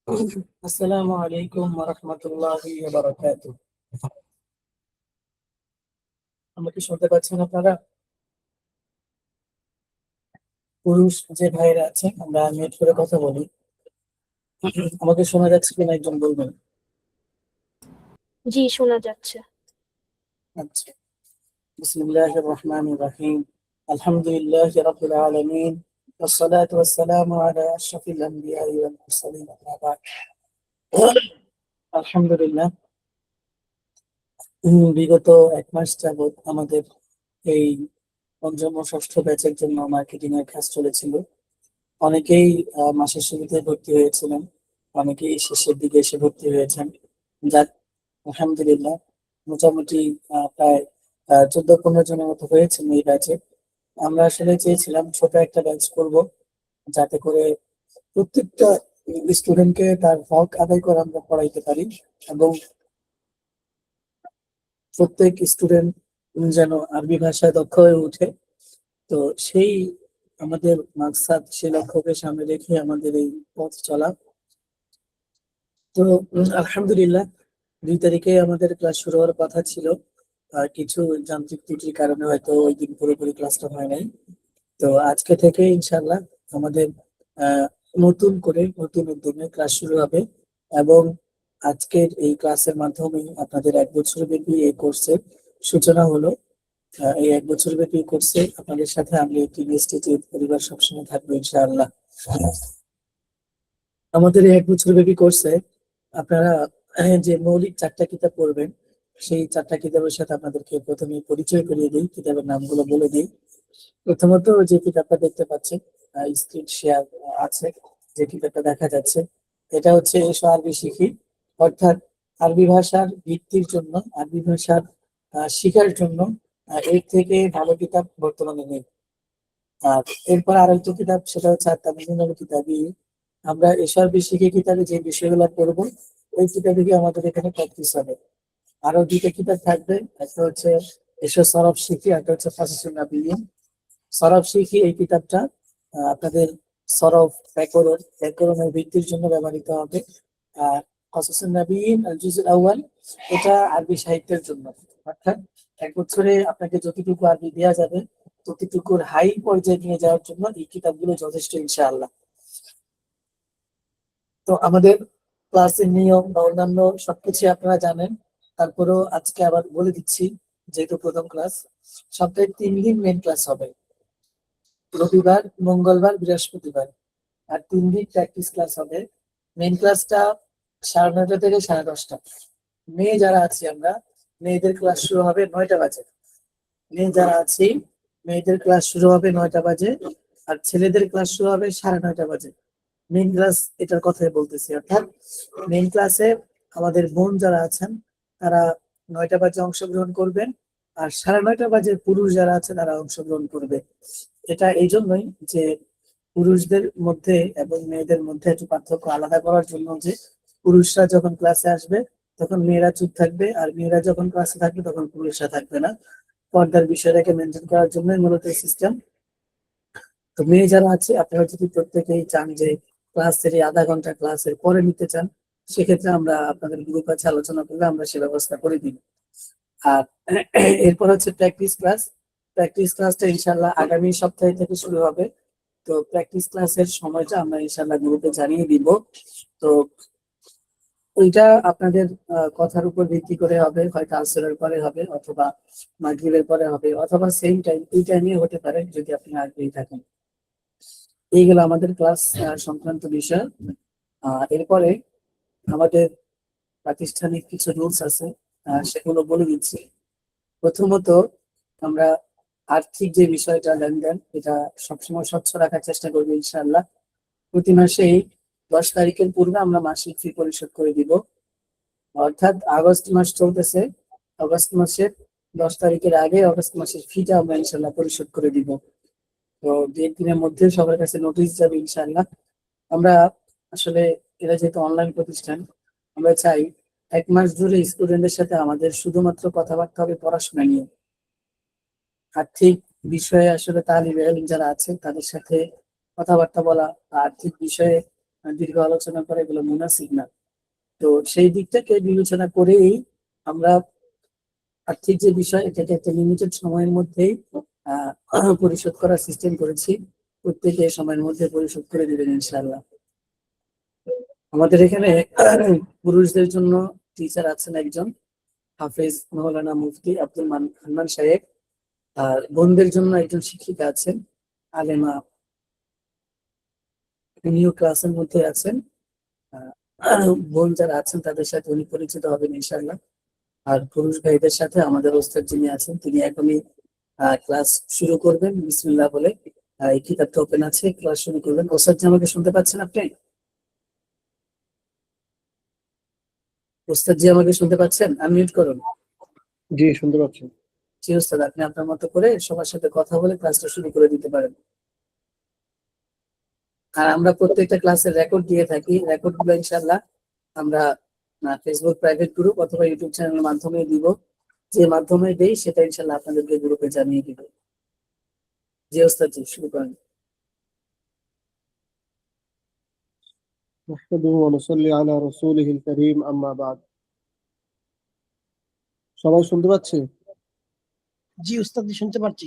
আসসালামু আলাইকুম ওয়া রাহমাতুল্লাহি ওয়া বারাকাতুহু। আমাকে শুনতে পাচ্ছেন আপনারা? পুরুষ যে ভাইরা আছেন আমরা মিউট করে কথা বলি। আমাকে শোনা যাচ্ছে কিনা একজন বলবেন? জি, শোনা যাচ্ছে। আচ্ছা। বিসমিল্লাহির রহমানির রহিম। আলহামদুলিল্লাহি রাব্বিল আলামিন। والصلاة والسلام على أشرف الأنبياء والمرسلين أما بعد। আলহামদুলিল্লাহ, বিগত এক মাস যাবত আমাদের এই পঞ্চম ও ষষ্ঠ ব্যাচের জন্য মার্কেটিং এর কাজ চলেছিল। অনেকেই মাসের শুরুতে ভর্তি হয়েছিলেন, অনেকেই শেষের দিকে এসে ভর্তি হয়েছেন। যাক, আলহামদুলিল্লাহ, মোটামুটি প্রায় 14-15 জনের মতো হয়েছেন এই ব্যাচে। আমরা আসলে চেয়েছিলাম ছোট একটা ব্যাচ করব, যাতে করে প্রত্যেকটা স্টুডেন্টকে তার হক আদায় করে আমরা পড়াইতে পারি, এবং প্রত্যেক স্টুডেন্ট যেন আরবি ভাষায় দক্ষ হয়ে ওঠে। তো সেই আমাদের মাকসাদ, সেই লক্ষ্যকে সামনে রেখে আমাদের এই পথ চলা। তো আলহামদুলিল্লাহ, 2 তারিখে আমাদের ক্লাস শুরু হওয়ার কথা ছিল। আর কিছু যান্ত্রিক ত্রুটির কারণে হয়তো ওই দিন পুরোপুরি ক্লাসটা হয় নাই। তো আজকে থেকে ইনশাল্লাহ আমাদের আহ নতুন করে নতুন উদ্যমে ক্লাস শুরু হবে, এবং আজকের এই ক্লাসের মাধ্যমে আপনাদের 1 বছর ব্যাপী এই কোর্সের সূচনা হলো। এই 1 বছর ব্যাপী কোর্সে আপনাদের সাথে আমি একটি ইনস্টিটিউট পরিবার সবসময় থাকবো ইনশাআল্লাহ। আমাদের এই 1 বছর ব্যাপী কোর্সে আপনারা যে মৌলিক 4টা কিতাব পড়বেন, সেই 4টা কিতাবের সাথে আপনাদেরকে প্রথমে পরিচয় করিয়ে দিই, কিতাবের নামগুলো বলে দিই। প্রথমত যে কিতাবটা দেখতে পাচ্ছেন, স্ক্রিন শেয়ার আছে, যে কিতাবটা দেখা যাচ্ছে, এটা হচ্ছে এসো আরবি শিখি। অর্থাৎ আরবি ভাষার ভিত্তির জন্য, আরবি ভাষার শিখার জন্য এর থেকে ভালো কিতাব বর্তমানে নেই। আর এরপর আরেকটা কিতাব, সেটা হচ্ছে আত্মাবিজ্ঞানের কিতাবই। আমরা এসব শিখে কিতাবে যে বিষয়গুলো পড়বো, ওই কিতাবে গিয়ে আমাদের এখানে প্র্যাকটিস হবে। আরো 2টা কিতাব থাকবে, একটা হচ্ছে এসব সরফ শিখি, একটা হচ্ছে ফাসিসুন নাবিয়্যিন। সরফ শিখি এই কিতাবটা আপনাদের সরফ ব্যাকরণের ভিত্তির জন্য ব্যবহৃত হবে। আর ফাসিসুন নাবিয়্যিন আল জুজুল আউয়াল, এটা আরবি সাহিত্যের জন্য। অর্থাৎ 1 বছরে আপনাকে যতটুকু আরবি দেওয়া যাবে, ততটুকুর হাই পর্যায়ে নিয়ে যাওয়ার জন্য এই কিতাবগুলো যথেষ্ট ইনশাআল্লাহ। তো আমাদের ক্লাসের নিয়ম বা অন্যান্য সবকিছু আপনারা জানেন, তারপরেও আজকে আবার বলে দিচ্ছি। যেহেতু প্রথম ক্লাস, সপ্তাহে 3 দিন মেন ক্লাস হবে, রবিবার, মঙ্গলবার, বৃহস্পতিবার। আর 3 দিন প্র্যাকটিস ক্লাস হবে। মেন ক্লাসটা 9:30 থেকে 10:30। মেয়ে যারা আছি আমরা, মেয়েদের ক্লাস শুরু হবে 9টা বাজে। মেয়ে যারা আছি, মেয়েদের ক্লাস শুরু হবে 9টা বাজে, আর ছেলেদের ক্লাস শুরু হবে 9:30 বাজে। মেইন ক্লাস এটার কথাই বলতেছি। অর্থাৎ মেইন ক্লাসে আমাদের বোন যারা আছেন, তারা 9টা বাজে অংশগ্রহণ করবেন, আর 9:30 বাজে পুরুষ যারা আছে তারা অংশগ্রহণ করবে। এটা এই জন্যই যে পুরুষদের মধ্যে এবং মেয়েদের মধ্যে একটু পার্থক্য আলাদা করার জন্য, যে পুরুষরা যখন ক্লাসে আসবে তখন মেয়েরা চুপ থাকবে, আর মেয়েরা যখন ক্লাসে থাকবে তখন পুরুষরা থাকবে না। পর্দার বিষয়টাকে মেনটেন করার জন্যই মূলত এই সিস্টেম। তো মেয়ে যারা আছে, আপনারা যদি প্রত্যেকেই চান যে ক্লাসের এই আধা ঘন্টা ক্লাসের পরে নিতে চান, সেক্ষেত্রে আমরা আপনাদের গ্রুপ আছে, আলোচনা করলে আমরা সে ব্যবস্থা করে দিই। আর এরপর হচ্ছে প্র্যাকটিস ক্লাস। প্র্যাকটিস ক্লাসটা ইনশাল্লাহ আগামী সপ্তাহে থেকে শুরু হবে। তো প্র্যাকটিস ক্লাসের সময়টা আমরা ইনশাল্লাহ গ্রুপে জানিয়ে দিব। তো ওইটা আপনাদের কথার উপর ভিত্তি করে হবে, হয়তো আসরের পরে হবে, অথবা মাগরিবের পরে হবে, অথবা সেম টাইম, এই টাইমে হতে পারে যদি আপনি আগ্রহী থাকেন। এইগুলো আমাদের ক্লাস সংক্রান্ত বিষয়। এরপরে আমাদের প্রাতিষ্ঠানিক কিছু রুলস আছে, সেগুলো বলে দিচ্ছি। প্রথমত, আমরা আর্থিক যে বিষয়টা, লেনদেন, এটা সবসময় স্বচ্ছ রাখার চেষ্টা করবো ইনশাআল্লাহ। প্রতি মাসেই 10 তারিখের পূর্বে আমরা মাসিক ফি পরিশোধ করে দিব। অর্থাৎ আগস্ট মাস চলতেছে, আগস্ট মাসের 10 তারিখের আগে আগস্ট মাসের ফিটা আমরা ইনশাল্লাহ পরিশোধ করে দিব। তো 2-1 দিনের মধ্যে সবার কাছে নোটিশ যাবে ইনশাল্লাহ। আমরা আসলে, এরা যেহেতু অনলাইন প্রতিষ্ঠান, আমরা চাই 1 মাস জুড়ে স্টুডেন্টদের সাথে আমাদের শুধুমাত্র কথাবার্তা হবে পড়াশোনা নিয়ে। আর্থিক বিষয়ে আসলে তালিবে ইলম যারা আছে তাদের সাথে কথাবার্তা বলা, বা আর্থিক বিষয়ে দীর্ঘ আলোচনা করা এগুলো মুনাসিব না। তো সেই দিক থেকে বিবেচনা করেই আমরা আর্থিক যে বিষয় এটাকে একটা লিমিটেড সময়ের মধ্যেই পরিশোধ করার সিস্টেম করেছি। প্রত্যেকে সময়ের মধ্যে পরিশোধ করে দিবেন ইনশাআল্লাহ। আমাদের এখানে পুরুষদের জন্য টিচার আছেন একজন, হাফেজ মৌলানা মুফতি আব্দুল হান্নান সাহেব। আর বোনদের জন্য একজন শিক্ষিকা আছেন, আলেমা, উনিও ক্লাসের মধ্যে আছেন। বোন যারা আছেন তাদের সাথে উনি পরিচিত হবেন ইনশাআল্লাহ। আর পুরুষ ভাইদের সাথে আমাদের ওস্তাদ যিনি আছেন তিনি এখনই ক্লাস শুরু করবেন বিসমিল্লাহ বলে। এই কিতাবটা ওপেন আছে, ক্লাস শুরু করবেন। ওস্তাদ জি আমাকে শুনতে পাচ্ছেন আপনি? ওস্তাদ জি আমাকে শুনতে পাচ্ছেন? আনমিউট করুন। জি, শুনতে পাচ্ছি। জি ওস্তাদ, আপনি আপনার মতো করে সবার সাথে কথা বলে ক্লাসটা শুরু করে দিতে পারেন। আর আমরা প্রত্যেকটা ক্লাসের রেকর্ড দিয়ে থাকি, রেকর্ড গুলো ইনশাল্লাহ আমরা ফেসবুক প্রাইভেট গ্রুপ অথবা ইউটিউব চ্যানেলের মাধ্যমে দিব। যে মাধ্যমে দেই সেটা ইনশাল্লাহ আপনাদেরকে গ্রুপে জানিয়ে দিব। জি ওস্তাদ জি, শুরু করেন। نحمده ونصلي على رسوله الكريم أما بعد। সবাই শুনতে পাচ্ছে? জি উস্তাদ জি, শুনতে পাচ্ছি।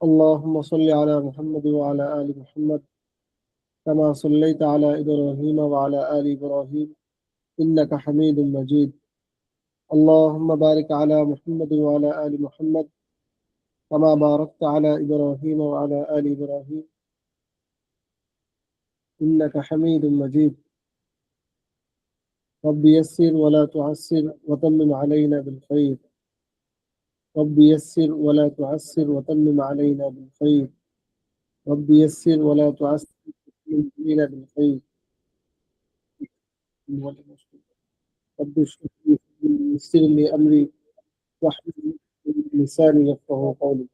اللهم صل على محمد وعلى آل محمد كما صليت على إبراهيم وعلى آل إبراهيم إنك حميد مجيد। اللهم بارك على محمد وعلى آل محمد كما باركت على إبراهيم وعلى آل إبراهيم إنك حميد مجيد۔ رب يسر ولا تعسر وتمم علينا بالخير، رب يسر ولا تعسر وتمم علينا بالخير، رب يسر ولا تعسر وتمم علينا بالخير، رب اشرح لي صدري ويسر لي أمري واحلل عقدة من لساني يفقهوا قولي۔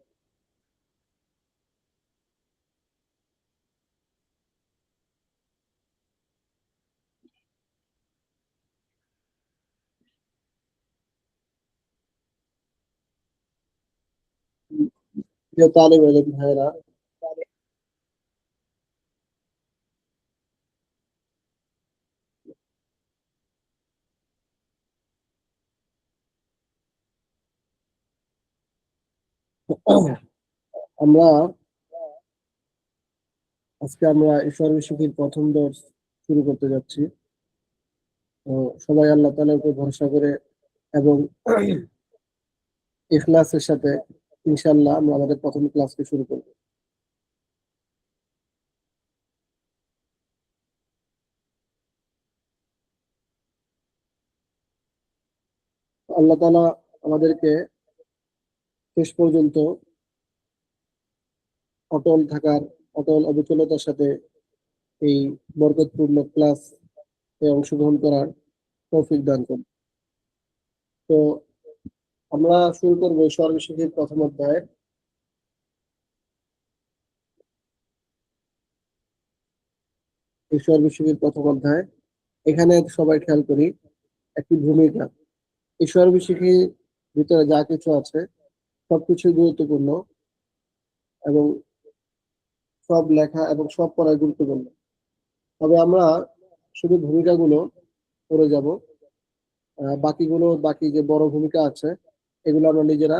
প্রিয় তালিব ইলম ভাইরা, আমরা আজকে ঈশ্বর শিখির প্রথম দর্স শুরু করতে যাচ্ছি। তো সবাই আল্লাহ তাআলার উপর ভরসা করে এবং ইখলাসের সাথে ইনশাআল্লাহ আমরা আমাদের প্রথম ক্লাসকে শুরু করব। আল্লাহ তাআলা আমাদেরকে শেষ পর্যন্ত অটল অবিচলতার সাথে এই বরকতপূর্ণ ক্লাস এ অংশগ্রহণ করার তৌফিক দান করুন। তো আমরা শুরু করবো সর্বশেষের প্রথম অধ্যায়। এই সর্বশেষের প্রথম অধ্যায়, এখানে সবাই খেয়াল করি একটি ভূমিকা। এই সর্বশেষের ভিতরে যা কিছু আছে সবকিছু গুরুত্বপূর্ণ এবং সব লেখা এবং সব পড়া গুরুত্বপূর্ণ। তবে আমরা শুধু ভূমিকাগুলো পড়ে যাব, বাকি যে বড় ভূমিকা আছে এগুলো আমরা নিজেরা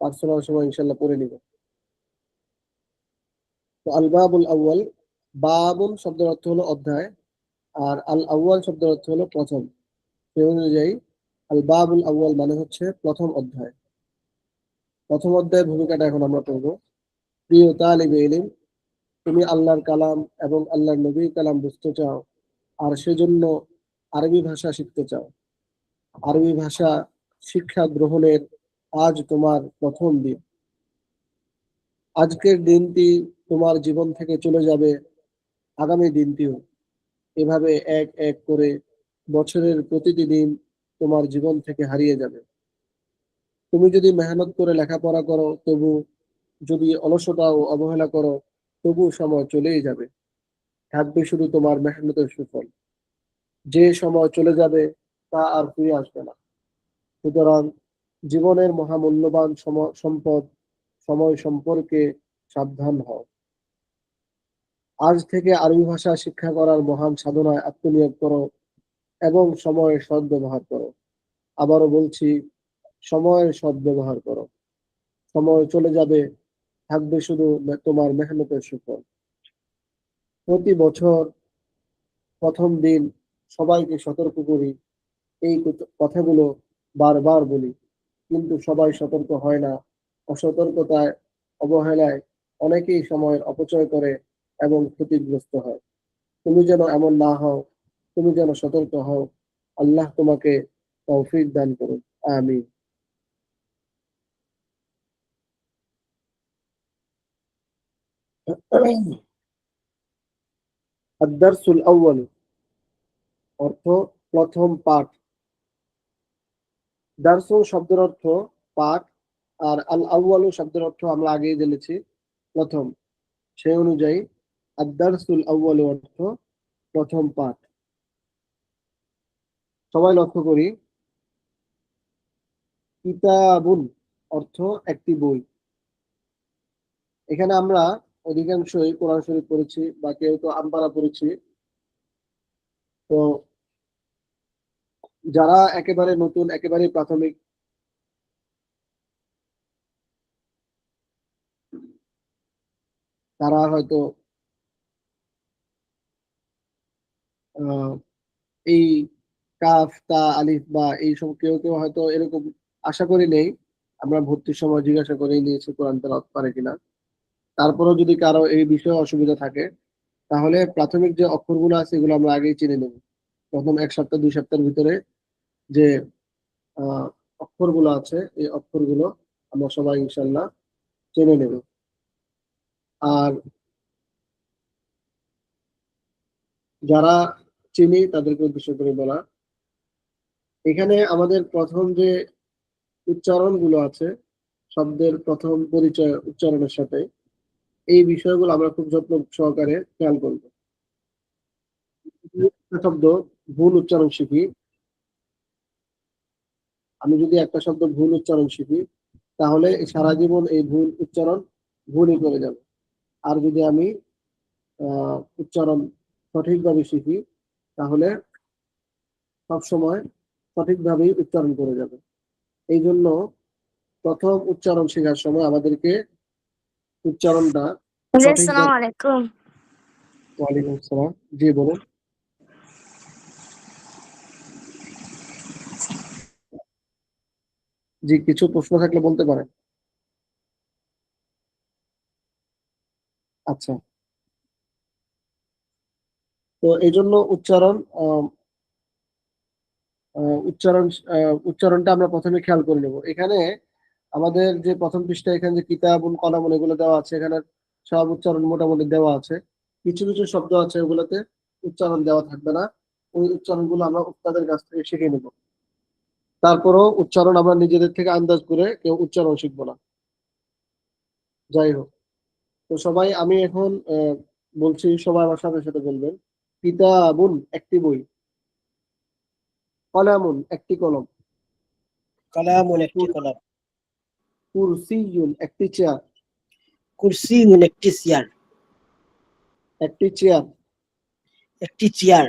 পার্সোনাল সময় ইনশাল্লাহ পড়ে নিব। তো আল বাবুল আউয়াল, বাবুন শব্দের অর্থ হলো অধ্যায়, আর আল আউয়াল শব্দের অর্থ হলো প্রথম। সেই অনুযায়ী আল বাবুল আউয়াল মানে হচ্ছে প্রথম অধ্যায়। প্রথম অধ্যায়ের ভূমিকাটা এখন আমরা পড়ব। প্রিয় তালিবে ইলম, তুমি আল্লাহর কালাম এবং আল্লাহর নবীর কালাম বুঝতে চাও আর সেজন্য আরবি ভাষা শিখতে চাও। আরবি ভাষা শিক্ষা গ্রহণের আজ তোমার প্রথম দিন। আজকের দিনটি তোমার জীবন থেকে চলে যাবে, আগামী দিনটিও। এভাবে এক এক করে বছরের প্রতিটি দিন তোমার জীবন থেকে হারিয়ে যাবে। তুমি যদি মেহনত করে লেখাপড়া করো তবু, যদি অলসতা ও অবহেলা করো তবু সময় চলেই যাবে। থাকবে শুধু তোমার মেহনতের সুফল। যে সময় চলে যাবে তা আর ফিরে আসবে না। সুতরাং জীবনের মহামূল্যবান সম্পদ সময় সম্পর্কে সাবধান হও। আজ থেকে আরবি ভাষা শিক্ষা করার মহান সাধনায় আত্মনিয়োগ করো এবং সময়ের সদ্ব্যবহার করো। আবারও বলছি, সময়ের সদ্ব্যবহার করো। সময় চলে যাবে, থাকবে শুধু তোমার মেহনতের সুফল। প্রতি বছর প্রথম দিন সবাইকে সতর্ক করি, এই কথাগুলো বারবার বলি, কিন্তু সবাই সতর্ক হয় না। অসতর্কতায়, অবহেলায় অনেকেই সময়ের অপচয় করে এবং ক্ষতিগ্রস্ত হয়। তুমি যেন এমন না হও, তুমি যেন সতর্ক হও। আল্লাহ তোমাকে তৌফিক দান করুন। আমিন। আদ-দারসুল আউয়াল অর্থ প্রথম পাঠ। দারসুল শব্দের অর্থ পাঠ, আর আল আউয়ালু শব্দের অর্থ আমরা আগেই জেনেছি প্রথম। সেই অনুযায়ী আদ-দারসুল আউয়ালু অর্থ প্রথম পাঠ। সবাই লক্ষ্য করি, কিতাবুন অর্থ একটি বই। এখানে আমরা অধিকাংশই কোরআন শরীফ পড়েছি বা কেউ তো আমপারা পড়েছি। তো যারা একেবারে নতুন, একেবারে প্রাথমিক, তারা হয়তো আহ, এই কাফ তা আলিফ বা এই সব কেউ কেউ হয়তো এরকম, আশা করি নেই, আমরা ভর্তির সময় জিজ্ঞাসা করেই নিয়েছি কোরআন তেলাওয়াত পারে কিনা। তারপরেও যদি কারো এই বিষয়ে অসুবিধা থাকে, তাহলে প্রাথমিক যে অক্ষরগুলো আছে এগুলো আমরা আগেই চিনে নেব। প্রথম 1 সপ্তাহ 2 সপ্তাহের ভিতরে যে আহ অক্ষরগুলো আছে, এই অক্ষরগুলো আমরা সবাই ইনশাল্লাহ চেনে নেব। আর যারা চিনি তাদেরকে উদ্দেশ্য করে বলা, এখানে আমাদের প্রথম যে উচ্চারণ গুলো আছে, শব্দের প্রথম পরিচয় উচ্চারণের সাথে, এই বিষয়গুলো আমরা খুব যত্ন সহকারে খেয়াল করবো। একটা শব্দ ভুল উচ্চারণ শিখি, আমি যদি একটা শব্দ ভুল উচ্চারণ শিখি, তাহলে সারা জীবন এই ভুল উচ্চারণ ভুলই করে যাবে। আর যদি আমি উচ্চারণ সঠিকভাবে শিখি, তাহলে সবসময় সঠিকভাবেই উচ্চারণ করে যাবে। এই জন্য প্রথম উচ্চারণ শেখার সময় আমাদেরকে উচ্চারণটা জি, সঠিকভাবে। আসসালামু আলাইকুম। ওয়ালাইকুম আসসালাম। জি বলুন। জি, কিছু প্রশ্ন থাকলে বলতে পারেন। আচ্ছা, তো এই জন্য উচ্চারণ উচ্চারণ উচ্চারণটা আমরা প্রথমে খেয়াল করে নেব। এখানে আমাদের যে প্রথম পৃষ্ঠা, এখানে যে কিতাবুন কলামুন এগুলো দেওয়া আছে, এখানে সব উচ্চারণ মোটামুটি দেওয়া আছে। কিছু কিছু শব্দ আছে ওগুলোতে উচ্চারণ দেওয়া থাকবে না, ওই উচ্চারণগুলো আমরা উস্তাদের কাছ থেকে শিখে নেব। তারপরও উচ্চারণ আমরা নিজেদের থেকে আন্দাজ করে কেউ উচ্চারণ শিখবো না। যাই হোক, তো সবাই, আমি এখন বলছি, সবাই আমার সাথে সাথে বলবেন। কিতাবুন একটি বই, কলামুন একটি কলম, কালামুন একটি কলম, কুরসিয়ুন একটি চেয়ার, কুরসিউন একটি চেয়ার, একটি চেয়ার, একটি চেয়ার,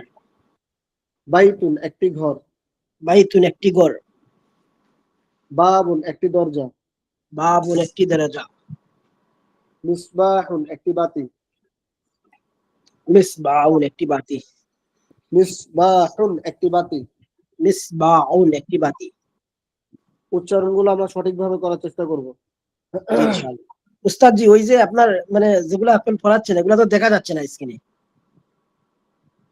বাইতুন একটি ঘর, বাইতুন একটি ঘর, বাবুন একটি দরজা, বাবুন একটি দরজা, মিসবাহুন একটি বাতি, মিসবাউন একটি বাতি, মিসবাহুন একটি বাতি। মিসবাউন একটি বাতি। উচ্চারণগুলো আমরা সঠিকভাবে করার চেষ্টা করব। জি, ইনশাআল্লাহ। উস্তাদ জি, ওই যে আপনার মানে যেগুলো আপনি পড়াচ্ছেন এগুলো তো দেখা যাচ্ছে না স্ক্রিনে।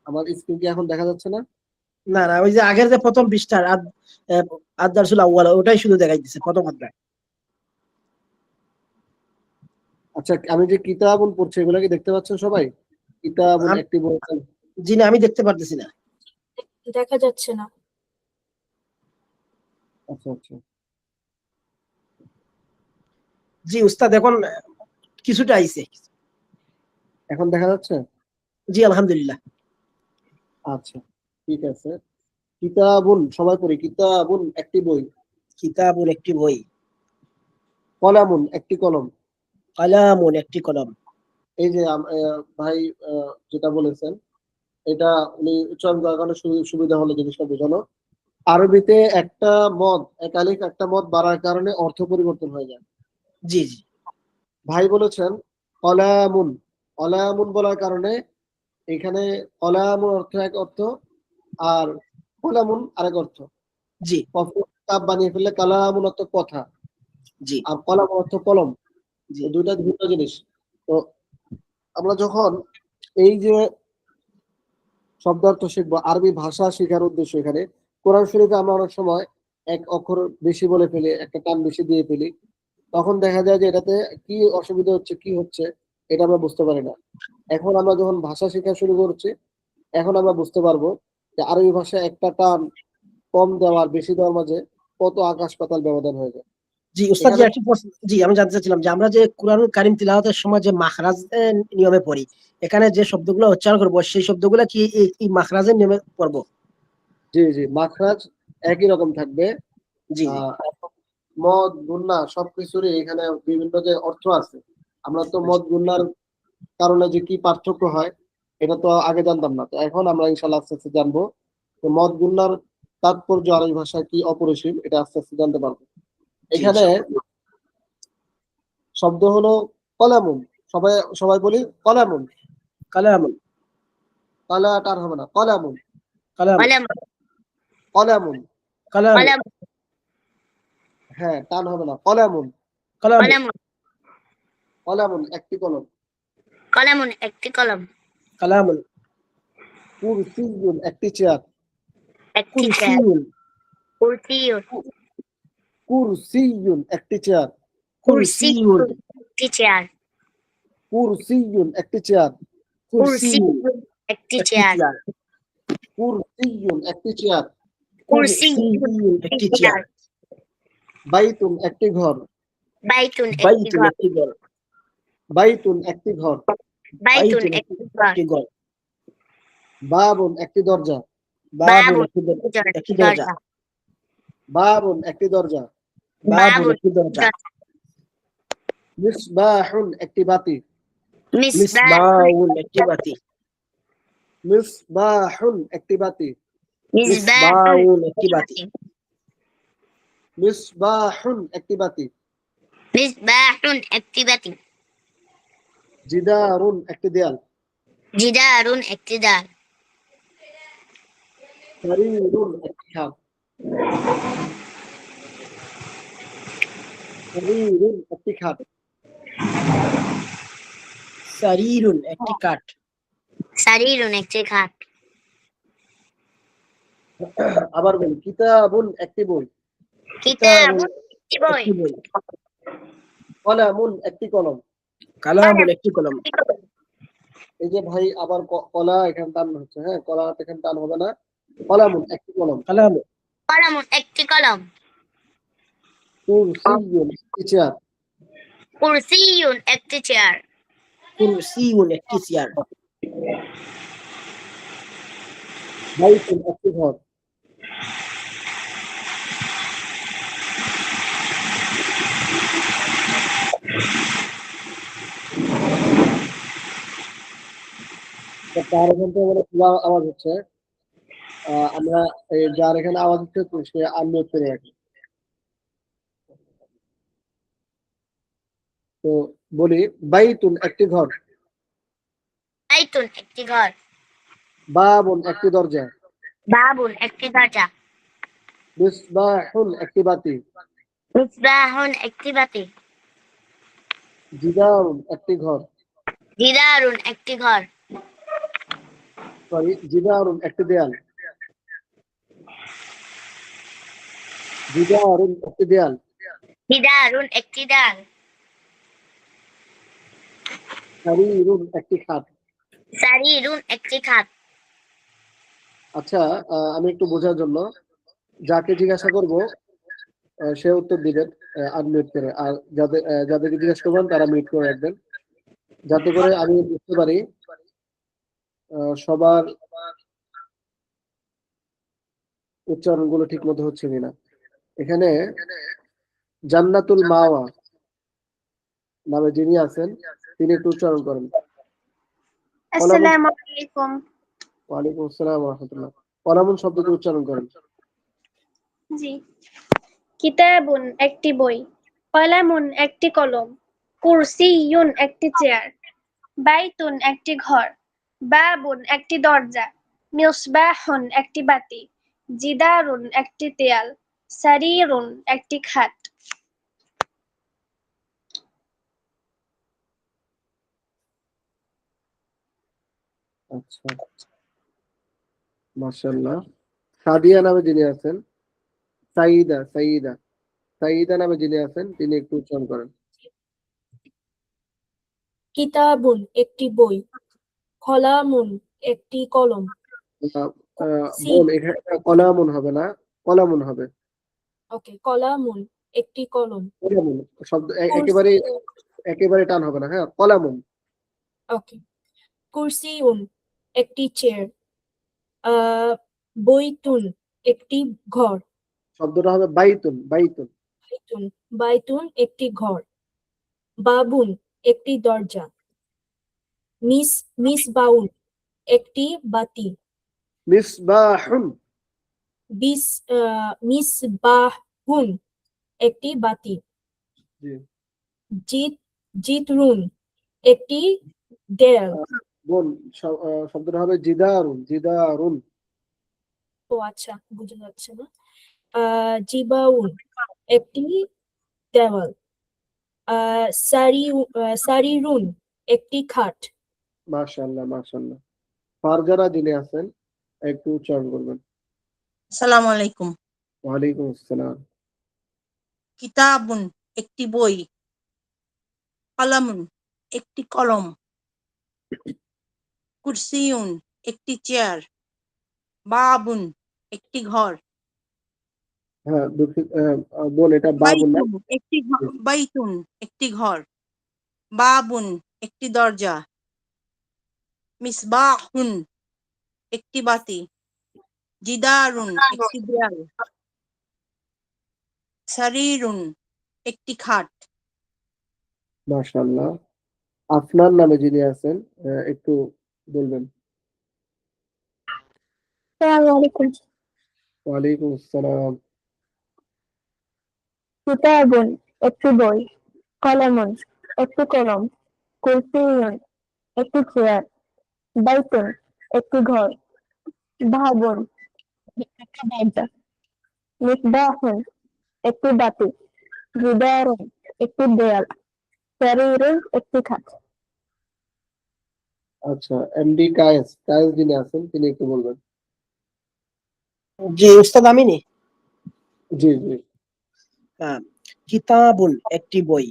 আমার স্ক্রিন কি এখন দেখা যাচ্ছে না? না না, ওই যে আগের যে প্রথম পৃষ্ঠার আদ-দারসুল আউয়াল ওটাই শুধু দেখাই দিচ্ছে প্রথম অধ্যায়। আচ্ছা, আমি যে কিতাবুন পড়ছি এগুলো কি দেখতে পাচ্ছেন সবাই? কিতাবুন আম- একটি বই। জি না, আমি দেখতে পারতেছি না। দেখা যাচ্ছে না। আচ্ছা আচ্ছা, জি উস্তাদ, এখন কিছুটা আইছে। এখন দেখা যাচ্ছে? জি আলহামদুলিল্লাহ। আচ্ছা, ঠিক আছে। কিতাবুন সবাই পড়ি, কিতাবুন একটি বই, কিতাবুন একটি বই, কলামুন একটি কলম, কালামুন একটি কলম, এই যে ভাই যেটা বলেছেন এটা উনি উচ্চারণ করার কারণে সুবিধা হলো জিনিসটা বোঝানো। আরবিতে একটা মদ, একালিক একটা মদ বাড়ার কারণে অর্থ পরিবর্তন হয়ে যায়। জি জি ভাই বলেছেন অলায়ামুন, অলায়ামুন বলার কারণে এখানে অলায়ামুন অর্থ এক অর্থ, আর কলামুন আরেক অর্থ। জি কাপ বানিয়ে ফেললে কালামুন অর্থ কথা, জি আর কলাম অর্থ কলম। জি এই দুইটা ভিন্ন জিনিস। তো আমরা যখন এই যে শব্দার্থ শিখবো, আরবি ভাষা শেখার উদ্দেশ্য এখানে। কোরআন শরীফে আমরা অনেক সময় এক অক্ষর বেশি বলে ফেলি, একটা টান বেশি দিয়ে ফেলি, তখন দেখা যায় যে এটাতে কি অসুবিধা হচ্ছে, কি হচ্ছে এটা আমরা বুঝতে পারি না। এখন আমরা যখন ভাষা শেখা শুরু করছি, এখন আমরা বুঝতে পারবো যে আরবি ভাষায় একটা টান কম দেওয়ার বেশি দেওয়ার মাঝে কত আকাশ পাতাল ব্যবধান হয়ে যায়। জি উস্তাদ, জি এখানে একটা প্রশ্ন, জি আমি জানতে চাচ্ছিলাম যে আমরা যে কুরআনুল কারীম তিলাওয়াতের সময় যে মাখরাজ নিয়মে পড়ি, এখানে যে শব্দগুলো উচ্চারণ করবো সেই শব্দগুলো কি এই মাখরাজের নিয়মে পড়বো? জি জি, মাখরাজ একই রকম থাকবে। জি জি আহ মদ গুন্না সবকিছুরই এখানে বিভিন্ন যে অর্থ আছে। আমরা তো মদ গুন্নার কারণে যে কি পার্থক্য হয় এটা তো আগে জানতাম না, তো এখন আমরা ইনশাল্লাহ আস্তে আস্তে জানবো। তো মদ গুন্নার তাৎপর্য আরবি ভাষায় কি অপরিসীম এটা আস্তে আস্তে জানতে পারবো। জি এখানে শব্দ হলো কলামুন। সবাই সবাই বলি কলামুন। কালামুন, কালা টার হবে না, কলামুন, কালামুন, কলম কলামুন। কালামুন, কলম হ্যাঁ, টান হবে না, কলামুন। কালামুন, কলম কলামুন একটি কলম। কলমুন একটি কলম, কালামুন, কুরসিয়ুন একটি চেয়ার। একটি চেয়ার, কুরসিয়ুন, কুরসিয়ুন, কুরসিয়ুন একটি চেয়ার। কুরসিয়ুন, একটি চেয়ার, কুরসিয়ুন একটি চেয়ার। কুরসিয়ুন একটি একটি চেয়ার, চেয়ার, কুরসিয়ুন একটি চেয়ার। কুরসিয়ুন একটি চেয়ার, বাইতুন একটি ঘর। বাইতুন একটি বাইতুন ঘর, একটি ঘর, বাইতুন একটি ঘর। বাইতুন বাইতুন একটি ঘর, একটি ঘর, বাবুন একটি দরজা। বাবুন বাবুন একটি দরজা, দরজা, বাবুন একটি দরজা। বাবুন বাবুন একটি দরজা, মিসবাহুন একটি বাতি। মিসবাহুন একটি বাতি, মিসবাহুন একটি বাতি। মিসবাহুন একটি বাতি, মিসবাহুন একটি বাতি। মিসবাহুন একটি বাতি, জিদারুন একটি দেয়াল। জিদারুন একটি দেয়াল, সারিরুন একটি খাট। সারিরুন একটি খাট। সারিরুন একটি কাঠ, সারিরুন একটি খাট, আবার বলি, কিতাবুন একটি বই। কিতাবুন কিতাবুন একটি বই, একটি বই, কলামুন একটি কলম। কালামুন একটি কলম, এই যে ভাই আবার কলা এখানে টান হচ্ছে, হ্যাঁ, কলা এখানে টান হবে না। কলামুন একটি কলম। কালামুন, কলমুন একটি কলম, কুরসিয়ুন একটি চেয়ার। কুরসিয়ুন একটি চেয়ার, কুরসিয়ুন একটি চেয়ার, বাইতুন একটি ঘর। তো তার এখান থেকে মানে পুরো আওয়াজ হচ্ছে। আমরা যার এখানে আওয়াজ হচ্ছে তো সে আনমিউট করে রাখি। তো বলি, বাইতুন একটি ঘর। বাইতুন একটি ঘর, বাবুন একটি দরজা। বাবুন একটি দরজা, মিসবাহুন একটি বাতি। মিসবাহুন একটি বাতি, জিদারুন একটি ঘর। জিদারুন একটি ঘর, সরি, জিদারুন একটি দেয়াল। জিদারুন একটি দেয়াল। জিদারুন একটি দেয়াল, সারিরুন একটি খাট। সারিরুন একটি খাট। আচ্ছা, আমি একটু বোঝার জন্য যাকে জিজ্ঞাসা করব সে উত্তর দিবেন আনমিউট করে, আর যাদেরকে জিজ্ঞাসা করবেন তারা মিউট করে রাখবেন, যাতে করে আমি বুঝতে পারি সবার উচ্চারণ গুলো ঠিক মতো হচ্ছে কিনা। এখানে জান্নাতুল মাওয়া নামে যিনি আছেন তিনি একটু উচ্চারণ করেন। আসসালামু আলাইকুম। ওয়ালাইকুম আসসালাম ওয়া রাহমাতুল্লাহ। কলামুন শব্দটি উচ্চারণ করেন। জি। কিতাবুন একটি বই, কলামুন একটি কলম, কুরসিয়ুন একটি চেয়ার, বাইতুন একটি ঘর, বাবুন একটি দরজা, মিসবাহুন একটি বাতি, জিদারুন একটি দেয়াল, সারিরুন একটি খাট। আচ্ছা, মাশাআল্লাহ। সাদিয়া নামে যিনি আছেন, সাইদা সাইদা সাইদা নামে যিনি আছেন তিনি একটু উচ্চারণ করেন। কিতাবুন একটি বই, কলামুন একটি কলম, বোন এখানে কলামুন হবে না, কলামুন হবে। ওকে, কলামুন একটি কলম, কলামুন শব্দ কুরসি, একেবারে টান হবে না, হ্যাঁ, কলামুন। ওকে, কুরসিউন একটি চেয়ার, বইতুন একটি ঘর, শব্দটা হবে বাইতুন বাইতুন। বাইতুন বাইতুন একটি ঘর, বাবুন একটি দরজা, মিসবাউন একটি বাতি, মিসবাহুন। মিসবাহুন একটি বাতি, জি জিতরুন একটি দেয়াল। বোন শব্দটা হবে জিদারুন জিদারুন। ও আচ্ছা, বুঝা যাচ্ছে না। জিবাউন একটি দেওয়াল, সারিরুন একটি খাট। মাশাআল্লাহ মাশাআল্লাহ। ফারজানা যিনি আছেন একটু উচ্চারণ করবেন। আসসালামু আলাইকুম। ওয়ালাইকুম আসসালাম। কিতাবুন একটি বই, কলামুন একটি কলম, কুরসিয়ুন একটি চেয়ার, বাবুন একটি ঘর, হ্যাঁ বোন এটা বাবুন না। বাইতুন একটি ঘর, বাবুন একটি দরজা, মিসবাহুন একটি বাতি, জিদারুন একটি দেয়াল, সারিরুন একটি খাট। মাশাআল্লাহ। আফনান নামে যিনি আছেন একটু বলবেন। আসসালামু আলাইকুম। ওয়ালাইকুম আসসালাম। কিতাবুন একটি বই, কলামুন একটি কলম, কুরসিয়ুন একটি চেয়ার, বাইতুন একটি ঘর, বাবুন একটি দরজা, মিসবাহুন একটি বাতি, জিদারুন একটি দেয়াল, সারিরুন একটি খাট। আচ্ছা, এমডি কায়েস কায়েস যিনি আছেন তিনি একটু বলবেন। জি উস্তাদ আমিনি। জি জি। কিতাবুন একটি বই,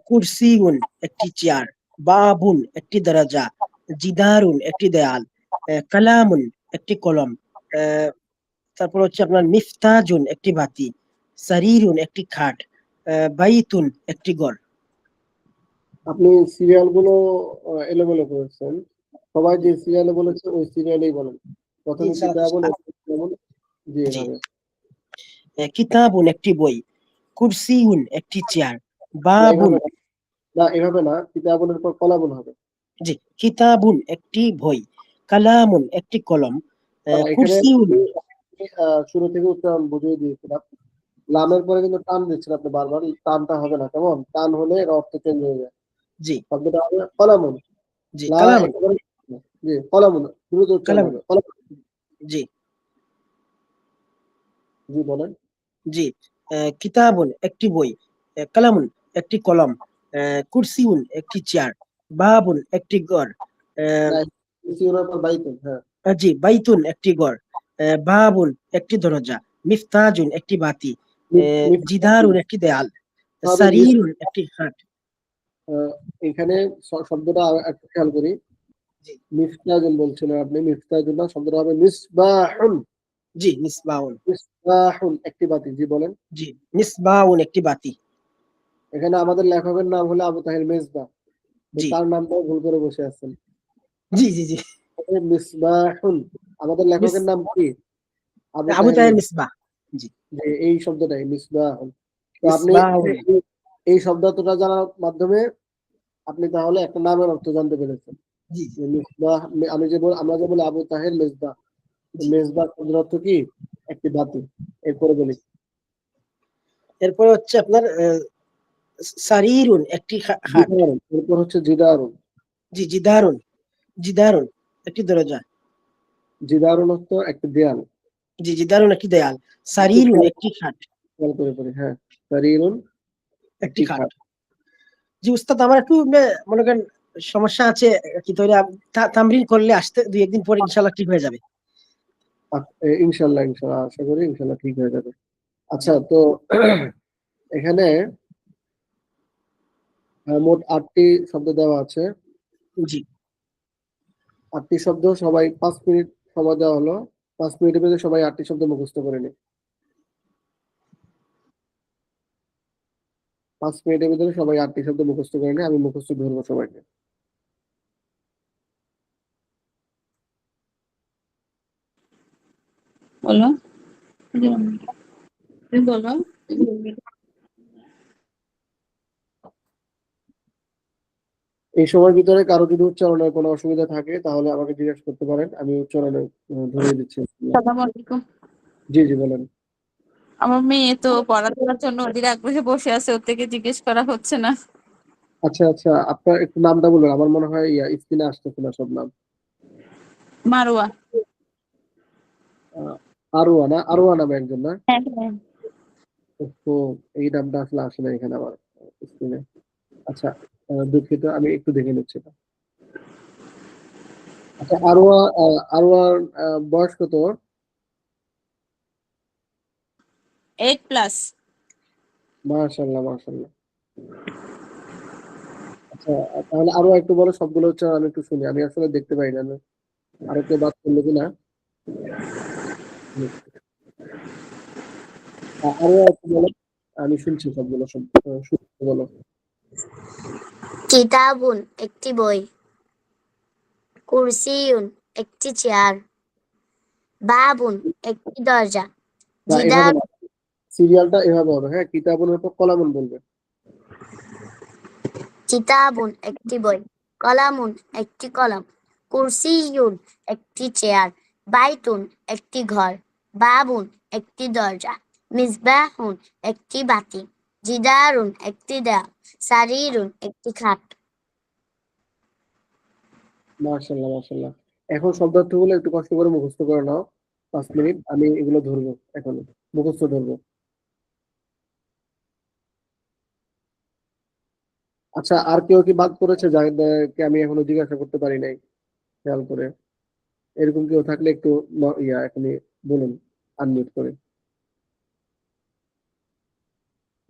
কুরসিউন একটি চেয়ার, বাবুন একটি দরজা, জিদারুন একটি দেয়াল, কালামুন একটি কলম, তারপর হচ্ছে আপনার মিফতাজুন একটি বাতি, সারিরুন একটি খাট, বাইতুন একটি ঘর। আপনি সিরিয়াল গুলো এলোমেলো করেছেন, সবাই যে সিরিয়ালে বলেছে ওই সিরিয়ালেই বলেন। প্রথমে কিতাবুন জি জি। এভাবে। কিতাবুন একটি বই, কুরসিউন একটি চেয়ার, না, বাবুন, এভাবে না, কিতাবুনের পর কলামুন হবে। জি, কিতাবুন একটি বই, কালামুন একটি কলম, এখানে কুরসিউন। শুরু থেকে উচ্চারণ বুঝিয়ে দিয়েছিলাম, লামের পরে কিন্তু টান দিচ্ছেন আপনি বারবার, টানটা হবে না, কেমন টান হলে এর অর্থ চেঞ্জ হয়ে যায়। জি শব্দটা হবে কলামুন। জি লা কালামুন। একেবারে জি কলামুন দ্রুত উচ্চারণ কালামুন। হবে কলামুন। জি জি বলেন। জি। কিতাবুন একটি বই, কালামুন একটি কলম, কুরসিউন একটি চেয়ার, বাবুন একটি ঘর, না, সিউরের পর বাইতুন, হ্যাঁ। জি, বাইতুন একটি ঘর, বাবুন একটি দরজা, মিফতাজুন একটি বাতি, জিদারুন একটি দেয়াল, সারিরুন একটি খাট। এখানে শব্দটা একটু খেয়াল করি। জি মিফতাজুন বলছিলেন আপনি, মিফতাজুন না, শব্দটা হবে মিসবাহুন। জি, মিসবাউন। মিসবাহুন একটি বাতি, জি বলেন। জি, মিসবাউন একটি বাতি। এখানে আমাদের লেখকের নাম হলো আবু তাহের মেজবা, জি তার নামটাও ভুল করে বসে আছেন। জি জি জি। মিসবাহুন, আমাদের লেখকের নাম কি? আবু আবু তাহের তাহের মেজবা। মিসবাহ। জি, যে এই শব্দটাই মিসবাহুন। তো আপনি মিসবাউন। এই শব্দটা জানার মাধ্যমে আপনি তাহলে একটা নামের অর্থ জানতে পেরেছেন। জি যে মিসবাহ, আমরা যে বলি আবু তাহের মেজবাহ, জি। মেজবাহ শব্দের অর্থ কি? একটি বাতি। এরপরে বলি এরপরে হচ্ছে আপনার সারিরুন একটি খাট। জিদারুন, এরপর হচ্ছে জিদারুন। জি জিদারুন, জিদারুন একটি দরজা। জিদারুন অর্থ একটি দেয়াল। জি জিদারুন একটি দেয়াল। একটু সারিরুন একটি খাট। খেয়াল করে পড়ি, হ্যাঁ। সারিরুন একটি একটি খাট। খাট। জি উস্তাদ, আমার একটু মনে করেন সমস্যা আছে কি, তাহলে তামরিন করলে আসতে 2-1 দিন পরে ইনশাআল্লাহ ঠিক হয়ে যাবে। ইনশাল্লাহ ইনশাল্লাহ, আশা করি ইনশাল্লাহ ঠিক হয়ে যাবে। আচ্ছা, তো এখানে মোট 8টি শব্দ দেওয়া আছে। জি 8টি শব্দ, সবাই 5 মিনিট সময় দেওয়া হলো। 5 মিনিটের মধ্যে সবাই 8টি শব্দ মুখস্থ করে নি। 5 মিনিটের ভিতরে সবাই 8টি শব্দ মুখস্থ করে নি, আমি মুখস্থ ধরবো সবাইকে। বলো, তুমি বলো। এই সময়ের ভিতরে কারো যদি উচ্চারণের কোনো অসুবিধা থাকে তাহলে আমাকে জিজ্ঞেস করতে পারেন, আমি উচ্চারণে ধরিয়ে দিচ্ছি। সালাম আলাইকুম। জি জি, বলেন। আমার মেয়ে তো পড়াশোনার জন্য অধীর আগ্রহে বসে আছে, ওর থেকে জিজ্ঞেস করা হচ্ছে না। আচ্ছা আচ্ছা, আপনার একটু নামটা বলুন, আমার মনে হয় স্ক্রিনে আসতেছে না সব নাম। মারোয়া। আহ, আরোয়া না, আরোয়া নামে একজন না? হ্যাঁ হ্যাঁ। তো এই নামটা আসলে আসে না এখানে আমার স্ক্রিনে। আচ্ছা, দুঃখিত, আমি একটু দেখে নিচ্ছি এটা। আচ্ছা, আরোয়া, আরোয়ার বয়স কত ওর? 8+। মাশাআল্লাহ মাশাআল্লাহ। আচ্ছা, তাহলে আরো একটু বলো, সবগুলো হচ্ছে আমি একটু শুনি, আমি আসলে দেখতে পাই না। আমি আরো কেউ বাদ করলো কিনা। আরো একটু বলো, আমি শুনছি সবগুলো, সব শুনতে বলো। কিতাবুন একটি বই, কুরসিউন একটি চেয়ার, বাবুন একটি দরজা, না, এভাবে জিদার না, সিরিয়ালটা এভাবে হবে, হ্যাঁ। কিতাবুনের পর কলামুন বলবে। কিতাবুন একটি বই, কলামুন একটি কলম, কুরসিয়ুন একটি চেয়ার, বাইতুন একটি ঘর, বাবুন একটি দরজা, মিসবাহুন একটি বাতি, জিদারুন একটি দেয়াল, সারিরুন একটি খাট। মাশাআল্লাহ মাশাআল্লাহ। এখন শব্দার্থগুলো একটু কষ্ট করে মুখস্থ করে নাও। 5 মিনিট আমি এগুলো ধরবো, এখন মুখস্থ ধরবো। আচ্ছা, আর কেউ কি বাদ করেছে যাদেরকে আমি এখনো জিজ্ঞাসা করতে পারি নাই, খেয়াল করে? এরকম কেউ থাকলে একটু এখনই বলুন, আনমিউট করে।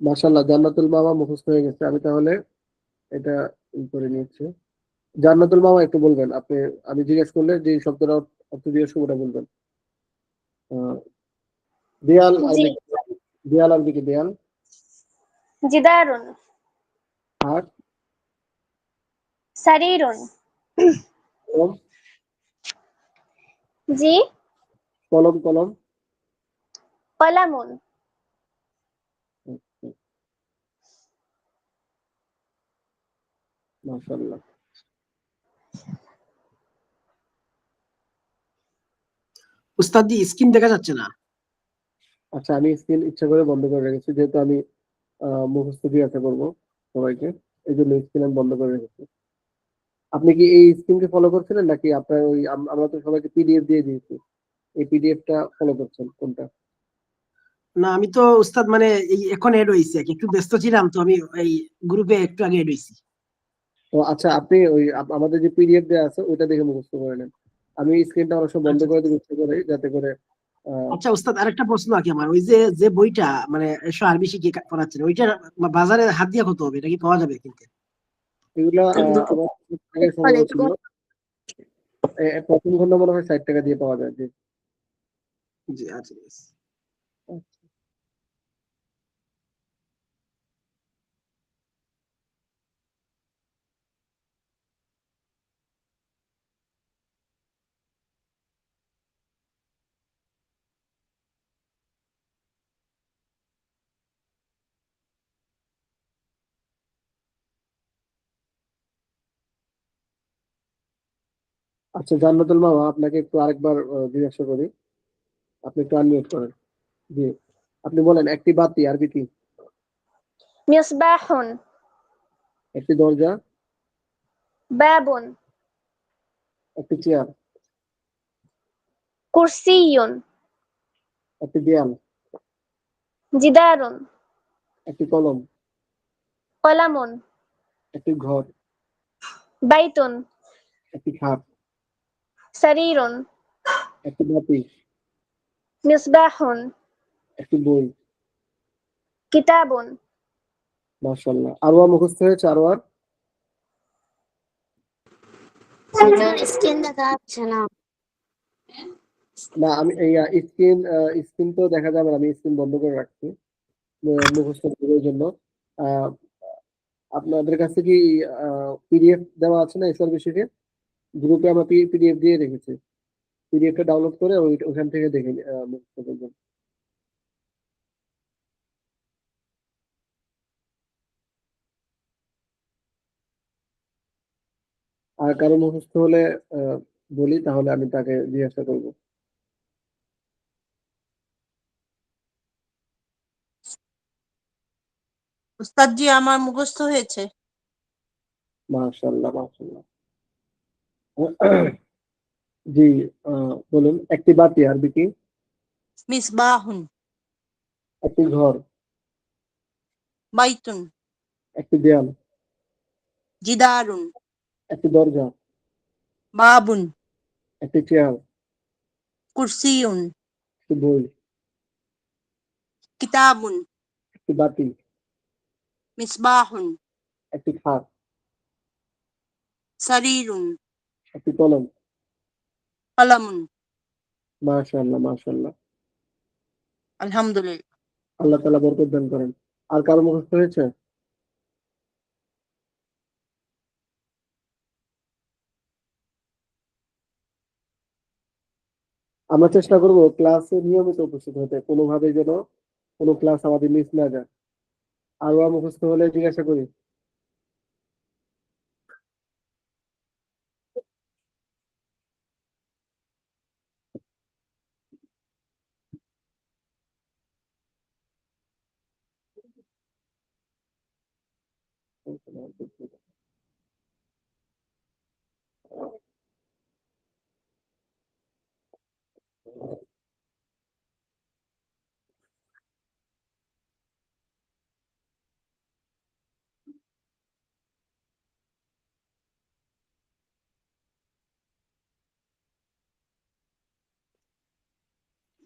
মাশাআল্লাহ, জান্নাতুল মামা মুখস্থ হয়ে গেছে। আমি তাহলে এটা করে নিচ্ছি। জান্নাতুল মামা একটু বলবেন আপনি, আমি জিজ্ঞেস করলে যে শব্দটা অর্থ জিজ্ঞেস করবো ওটা বলবেন। আহ, দেয়াল আর জি, দেয়াল আর দিকে দেয়াল, জিদারুন, হাট, সারিরুন। কলম, জি, কলম কলম। কলামুন। মাশাআল্লাহ। উস্তাদ জি স্ক্রিন দেখা যাচ্ছে না। আচ্ছা, আমি স্ক্রিন ইচ্ছা করে বন্ধ করে রেখেছি, যেহেতু আমি মুখস্থ জিজ্ঞাসা করবো সবাইকে, এই জন্য স্ক্রিন আমি বন্ধ করে রেখেছি। আপনি কি এই স্ক্রিনকে ফলো করছিলেন, নাকি আপনার ওই আমরা তো সবাইকে পিডিএফ দিয়ে দিয়েছি, এই পিডিএফটা ফলো করছেন কোনটা? না আমি তো উস্তাদ মানে এই এখন এড হয়েছি আর কি, একটু ব্যস্ত ছিলাম তো, আমি এই গ্রুপে একটু আগে এড হয়েছি। তো আচ্ছা, আপনি ওই আমাদের যে পিডিএফ দেওয়া আছে ওইটা দেখে মুখস্থ করে নেন। আমি স্ক্রিনটা অনেক সময় বন্ধ আচ্ছা করে দিই ইচ্ছে করে, যাতে করে আচ্ছা উস্তাদ, আরেকটা প্রশ্ন আর কি আমার, ওই যে যে বইটা মানে আরবি শিখিয়ে পড়াচ্ছেন, ওইটা বাজারে হাত দিয়া কত হবে, এটা কি পাওয়া যাবে কিনতে? এগুলা আমার আগে সংগ্রহ ছিল। প্রথম খন্ড মনে হয় 60 টাকা দিয়ে পাওয়া যায়, জি। জি আচ্ছা। আচ্ছা জান্নাতুল মামা, আপনাকে একটু আরেকবার জিজ্ঞাসা করি, আপনি একটু আনমিউট করেন। জি, আপনি বলেন একটি বাতি আরবি কি? মিসবাহুন। একটি দরজা, বাবুন। একটি চেয়ার, কুরসিয়ুন। একটি দেয়াল, জিদারুন। একটি কলম, কলামুন। একটি ঘর, বাইতুন। একটি খাট, সারিরুন। একটি বাতি, মিসবাহুন। একটি বই। কিতাবুন। মাশাআল্লাহ। আরওয়া মুখস্থ হয়েছে? আরওয়ার হুজুর স্ক্রিন দেখা যাচ্ছে না। না, আমি এই স্ক্রিন তো দেখা যাবে না, আমি স্ক্রিন বন্ধ করে রাখছি মুখস্থ করার জন্য। আহ, আপনাদের কাছে কি পিডিএফ দেওয়া আছে না এসআর বিষয়ে? গ্রুপে আমরা পিডিএফ দিয়ে রেখেছি, পিডিএফ টা ডাউনলোড করে ওখান থেকে দেখে মুখস্থ করবেন। আর কারো মুখস্থ হলে আহ, বলি, তাহলে আমি তাকে জিজ্ঞাসা করবো। উস্তাদ জি আমার মুখস্থ হয়েছে। মাশাআল্লাহ, মাশাআল্লাহ। জি, বলুন একটি বাতি আরবি কি? মিসবাহুন। একটি ঘর, বাইতুন। একটি দেয়াল, জিদারুন। একটি দরজা, বাবুন। একটি চেয়ার, কুরসিয়ুন। একটি বই, কিতাবুন। একটি বাতি, মিসবাহুন। একটি খাট, সারিরুন। একটি কলম। কলামুন। মাশাআল্লাহ, মাশাআল্লাহ। আলহামদুলিল্লাহ। আল্লাহ তাআলা বরকত দান করেন। আর কারো মুখস্থ হয়েছে? আমরা চেষ্টা করব ক্লাসে নিয়মিত উপস্থিত হতে, কোনোভাবে যেন কোনো ক্লাস আমাদের মিস না যায়। আরো মুখস্থ হলে জিজ্ঞাসা করি।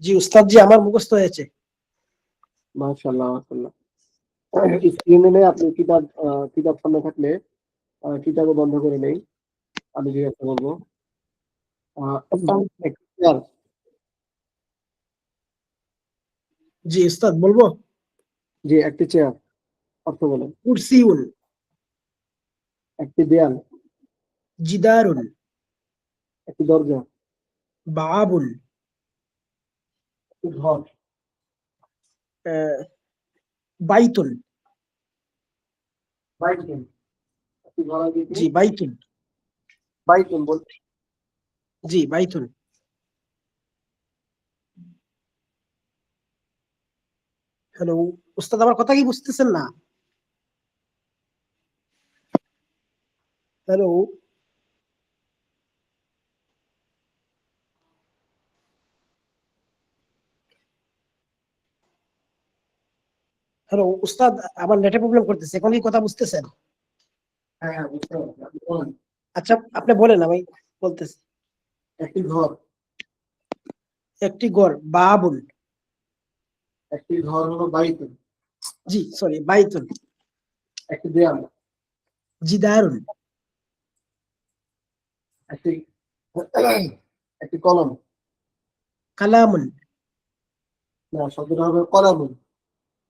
জি উস্তাদ জি আমার মুখস্থ হয়েছে। মাশাআল্লাহ, মাশাআল্লাহ। স্ক্রিনে আপনি কিতাব সামনে থাকলে কিতাবও বন্ধ করে নেই, আমি জিজ্ঞাসা করবো। একটি চেয়ার, জি উস্তাদ বলবো। জি একটি চেয়ার, অর্থ বলেন। কুরসিউন। একটি দেয়াল, জিদারুন। একটি দরজা, বাবুন। একটি ঘর, আহ, বাইতুন। বাইতুন। একটি ঘর আরবি কি? জি বাইতুন। বাইতুন বল। জি বাইতুন। হ্যালো উস্তাদ, আমার কথা কি বুঝতেছেন না? হ্যালো। হ্যালো উস্তাদ, আমার নেটে প্রবলেম করতেছে, এখন কি কথা বুঝতেছেন? হ্যাঁ, হ্যাঁ, বুঝতে পারছি, আপনি বলেন। আচ্ছা আপনি বলেন, আমি বলতেছি। একটি ঘর, একটি ঘর, বাবুন। একটি ঘর হলো বাইতুন। জি সরি, বাইতুন। একটি দেয়াল, জিদারুন। একটি একটি কলম। কালামুন। না, শব্দটা হবে কলামুন।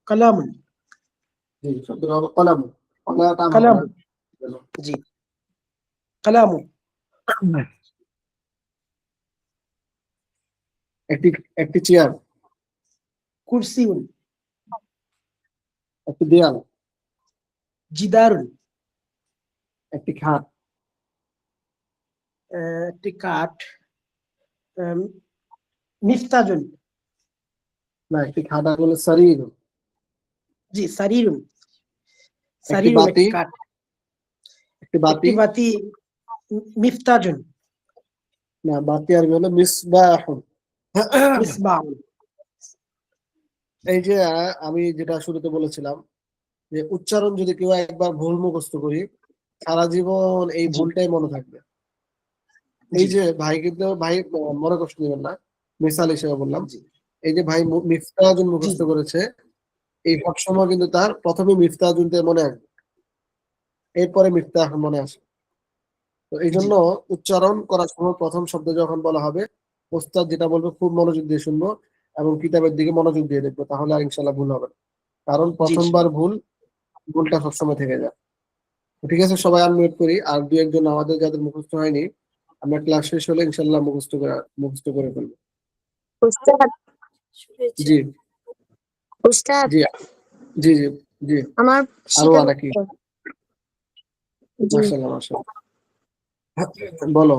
কালামুন। জি, শব্দটা হবে কলামুন। কলা টান হবে না। কালামুন। জি কালামুন। একটি একটি চেয়ার, কুরসিউন। একটি দেয়াল, জিদারুন। একটি খাট, একটি কাঠ। আম, মিফতাজুন। না, একটি খাতা বলে সারির। জি, সারিরুন। একটি সারিরুন বাতি। একটি কাঠ। একটি একটি বাতি। বাতি। মিফতাজুন। না, বাতি আরবি হলো মিসবাহুন। মিসবাহ। এই যে আমি যেটা শুরুতে বলেছিলাম যে উচ্চারণ যদি কেউ একবার ভুল মুখস্থ করি, সারা জীবন এই জি। ভুলটাই মনে থাকবে। এই জি। যে ভাই, কিন্তু ভাই মনে কষ্ট নেবেন না, মিসাল হিসেবে বললাম। জি। এই যে ভাই মিফতাজুন জি। মুখস্থ করেছে, এই সবসময় কিন্তু তার প্রথমে মিফতাজুনটা মনে আসবে, এরপরে মিফতাহ মনে আসে। তো এই জি। জন্য উচ্চারণ করার সময় প্রথম শব্দ যখন বলা হবে, ওস্তাদ যেটা বলবে খুব মনোযোগ দিয়ে শুনবো এবং কিতাবের দিকে মনোযোগ দিয়ে দেখবো, তাহলে আর ইনশাল্লাহ ভুল হবে না। কারণ জি। প্রথমবার ভুলটা সবসময় থেকে যায়। তো ঠিক আছে, সবাই আনমিউট করি। আর দু একজন আমাদের যাদের মুখস্থ হয়নি, আমরা ক্লাস শেষ হলে ইনশাল্লাহ মুখস্থ করে ফেলবো। উস্তাদ, শুনেছি। জি উস্তাদ, জি জি জি জি। আমার আরো শিখা নাকি? হচ্ছে। জি, মাশাআল্লাহ মাশাআল্লাহ। বলো।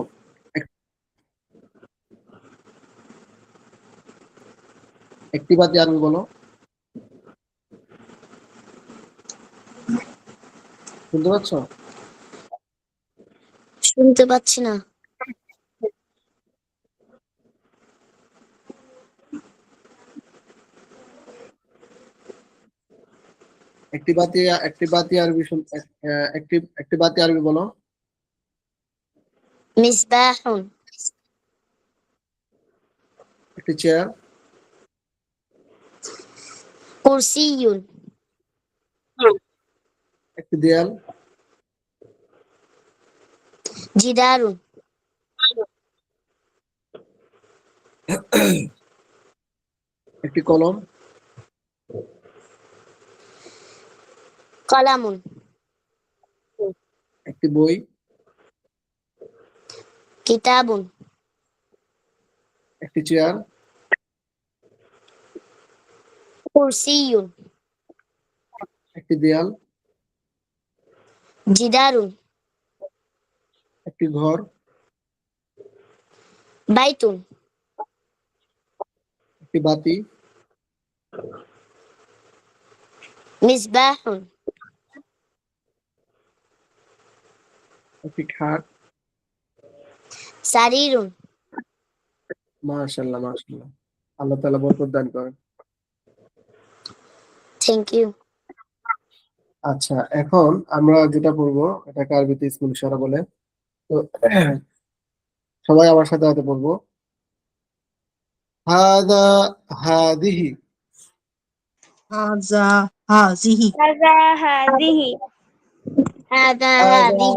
একটি বাতি আরবি বলো। শুনতে পাচ্ছ? শুনতে পাচ্ছি না। একটি বাতি আরবি একটি বাতি আরবি বলো। মিসবাহুন, একটি চেয়ার। কুরসিয়ুন, একটি দেয়াল। জিদারুন, একটি কলম। কলামুন, একটি বই। কিতাবুন, একটি চেয়ার। কুরসিয়ুন, একটি দেয়াল। জিদারুন, একটি ঘর। বাইতুন, একটি বাতি। মিসবাহুন, একটি খাট। সারিরুন। মাশাআল্লাহ মাশাআল্লাহ, আল্লাহ তাআলা বরকত দান করেন। Thank you. আচ্ছা, এখন আমরা যেটা পড়বো এটাকে আরবিতে ইসমুল ইশারা বলে। তো সবাই আমার সাথে হাতে পড়বো। হাদা, হাদিহি। হাজা হাজিহি هذا هذه هذا হাদা, هذه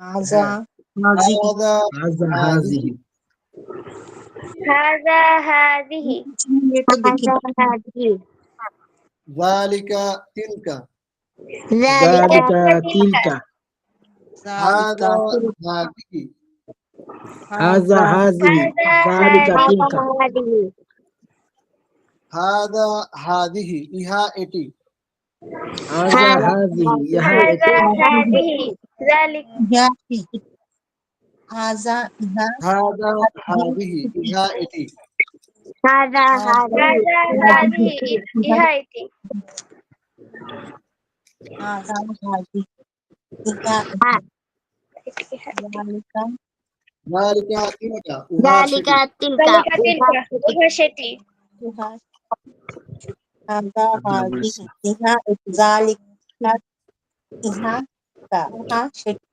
হাজা হ্যাঁ, হাজিহি হাদা হাজা হাদিহি। হাজিহি। هذا هذه এটা দেখি। هذا هذه যালিকা তিলকা। ذلك ذلك যালিকা تلك তিলকা। হাদা জালিকা হাদিহি। হাজা হাজা হাজিহি। هذا যালিকা هذه তিলকা। هذه হাদা হাদিহি, ইহা এটি। হাজা هذا হাজিহি। ইহা هذا এটি। هذه ذلك ইহা হাজা ইহা হাদা হাদিহি, ইহা এটি। هذا হাজা هذه هذا হাজিহি هذه ইহা إهايتي হাজা হাজিহি ইহা জালিকা যালিকা তিলকা, উহা ذلك সেটি। تلك ذلك تلك وهشتي ইহা হাজা হাজিহি ইহা জালিকা ইহা উহা সেটি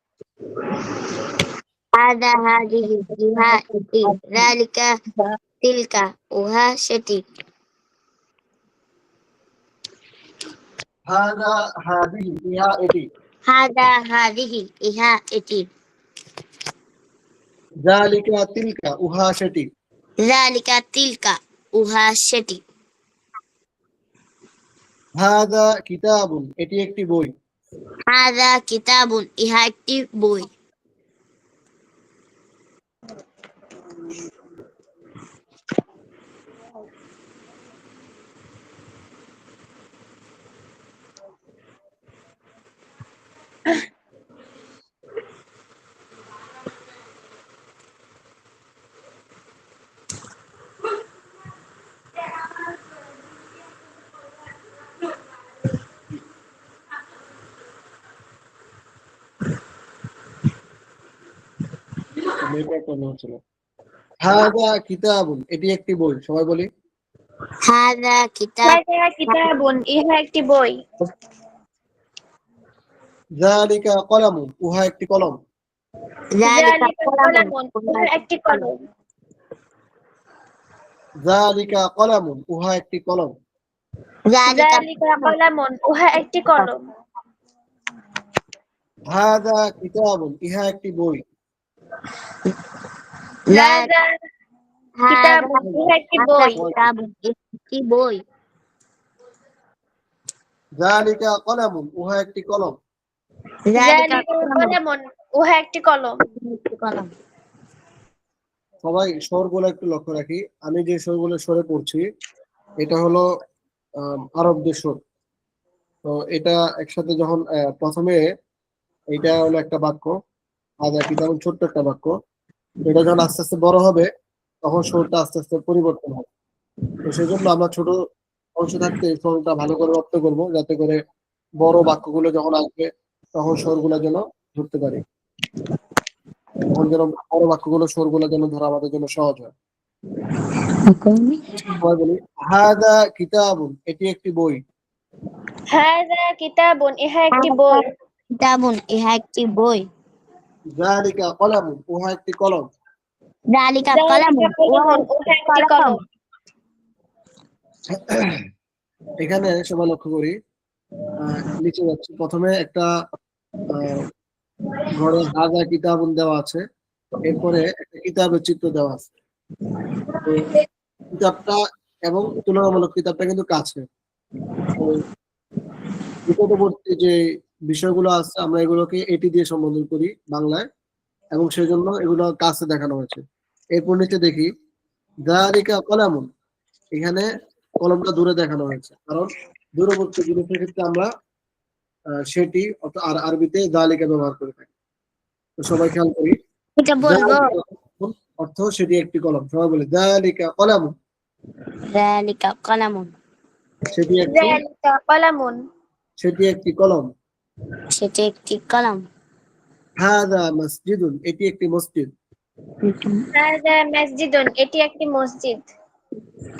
هذا هذه إهاتي ذلك ইহা تلك وها شتي হাদা হাদিহি, ইহা এটি। هذا هذه إهاتي যালিকা তিলকা, উহা সেটি। ذلك تلك وها شتي হাদা কিতাবুন, এটি একটি বই। هذا كتاب إهاتي بوي নেটওয়ার্ক প্রবলেম হচ্ছিল। হাদা কিতাবুন, এটি একটি বই, সবাই বলি। হাদা কিতাব হাযা কিতাবুন, ইহা একটি বই। যালিকা কলামুন, উহা একটি কলম। যালিকা যালিকা কলামুন, ইহা একটি কলম। যালিকা কলামুন, উহা একটি কলম। যালিকা যালিকা কলামুন, উহা একটি কলম। হাদা কিতাবুন, ইহা একটি বই। হাযা কিতাবুন, ইহা একটি বই। একটি বই। যালিকা কলামুন, উহা একটি কলম। যালিকা যালিকা কলামুন, উহা একটি কলম। কলম। সবাই স্বরগুলো একটু লক্ষ্য রাখি। আমি যে স্বরগুলো সরে পড়ছি এটা হলো আরবদের স্বর। তো এটা একসাথে যখন প্রথমে এটা হলো একটা বাক্য, হাদা কিতাবুন ছোট্ট একটা বাক্য। এটা যখন আস্তে আস্তে বড় হবে তখন স্বরটা আস্তে আস্তে পরিবর্তন হবে। তো সেই জন্য আমরা ছোট অংশ থাকতে এই স্বরটা ভালো করে রপ্ত করবো, যাতে করে বড় বাক্যগুলো যখন আসবে তখন স্বরগুলো যেন ধরতে পারি, তখন যেন বড় বাক্যগুলো স্বরগুলো যেন ধরা আমাদের জন্য সহজ হয়। সবাই বলি হাদা কিতাবুন, এটি একটি বই। হাযা কিতাবুন, ইহা একটি বই। কিতাবুন, ইহা একটি বই। যালিকা কলামুন, উহা একটি কলম। যালিকা যালিকা কলামুন, কলামুন, উহা একটি কলম। এখানে সবাই লক্ষ্য করি, নিচে যাচ্ছে, প্রথমে একটা আহ, ঘরে হাদা কিতাবুন দেওয়া আছে, এরপরে একটা কিতাবের চিত্র দেওয়া আছে। তো কিতাবটা এবং তুলনামূলক কিতাবটা কিন্তু কাছে। তো নিকটবর্তী যে বিষয়গুলো আছে আমরা এগুলোকে এটি দিয়ে সম্বোধন করি বাংলায়, এবং সেই জন্য এগুলো কাছে দেখানো হয়েছে। এরপর নিচে দেখি যালিকা কলামুন, এখানে কলমটা দূরে দেখানো হয়েছে, কারণ দূরবর্তী জিনিসের ক্ষেত্রে আমরা সেটি আর আরবিতে যালিকা ব্যবহার করে থাকি। তো সবাই খেয়াল করি, এটা বলবো। যালিকা কলামুন অর্থ সেটি একটি কলম। সবাই বলে যালিকা কলামুন, যালিকা কলামুন, সেটি একটি যালিকা কলামুন, সেটি একটি কলম। সেটি একটি কলম। হাদা মসজিদুন, এটি একটি মসজিদ। হাযা মসজিদুন, এটি একটি মসজিদ।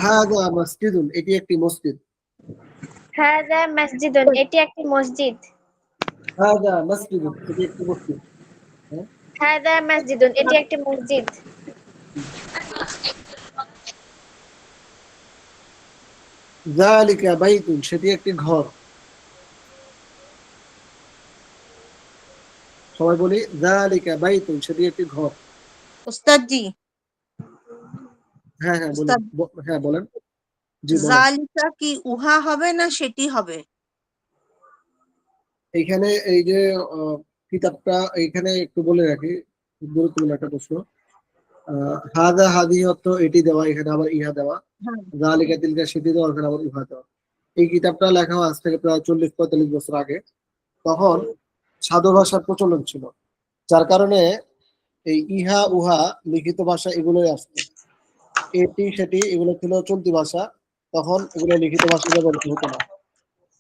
হাদা মসজিদুন, এটি একটি মসজিদ। হাযা মসজিদুন, এটি একটি মসজিদ। হাদা মসজিদুন, এটি একটি মসজিদ। হ্যাঁ? হাযা মসজিদুন, এটি একটি মসজিদ। যালিকা বাইতুন, সেটি একটি ঘর। সবাই বলি যালিকা বাইতুন, সেটি একটি ঘর। উস্তাদ জি, হ্যাঁ হ্যাঁ বলুন, উস্তাদ, হ্যাঁ বলেন, জি বলেন। জালিকা কি উহা হবে না সেটি হবে? এইখানে এই যে কিতাবটা এইখানে একটু বলে রাখি, খুব গুরুত্বপূর্ণ একটা প্রশ্ন। হাদা হাদি অর্থ এটি দেওয়া, এখানে আবার ইহা দেওয়া। হ্যাঁ, যালিকা তিলকা সেটি দেওয়া, এখানে আবার ইহা দেওয়া। এই কিতাবটা লেখা হয় আজ থেকে প্রায় 40-45 বছর আগে। তখন সাধু ভাষার প্রচলন ছিল, যার কারণে এই ইহা উহা লিখিত ভাষা এগুলোই আসতো। এটি সেটি এগুলো ছিল চলতি ভাষা, তখন এগুলো লিখিত ভাষা ব্যবহৃত হতো না।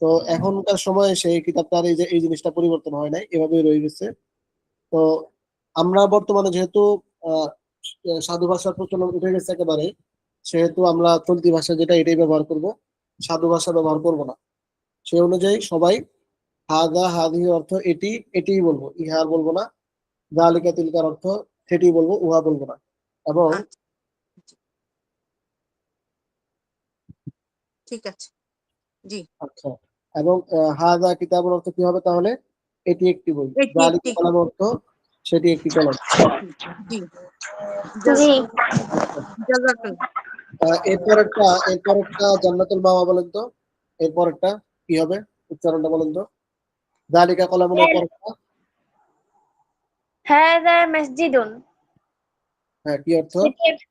তো এখনকার সময়ে সেই কিতাবটার এই জিনিসটা পরিবর্তন হয় নাই, এভাবেই রয়ে গেছে। তো আমরা বর্তমানে যেহেতু আহ সাধু ভাষার প্রচলন উঠে গেছে একেবারে, সেহেতু আমরা চলতি ভাষা যেটা এটাই ব্যবহার করব, সাধু ভাষা ব্যবহার করব না। সেই অনুযায়ী সবাই হাদা হাদি অর্থ এটি এটিই বলবো, ইহা আর বলবো না। যালিকা তিলকার অর্থ সেটি বলবো, উহা বলবো না। এবং আচ্ছা, ঠিক আছে, জি। আচ্ছা, এবং হাদা কিতাবের অর্থ কি হবে তাহলে? এটি একটি বই। এটি যালিকা একটি, কলাম অর্থ সেটি একটি কলম। জি, জি। আচ্ছা, জাযাকাল্লাহ। এরপর একটা জান্নাতুল মাওয়া বলেন তো। এরপর একটা কি হবে, উচ্চারণটা বলেন তো। যালিকা কলামের পরটা, হাযা মসজিদুন, হ্যাঁ কি অর্থ?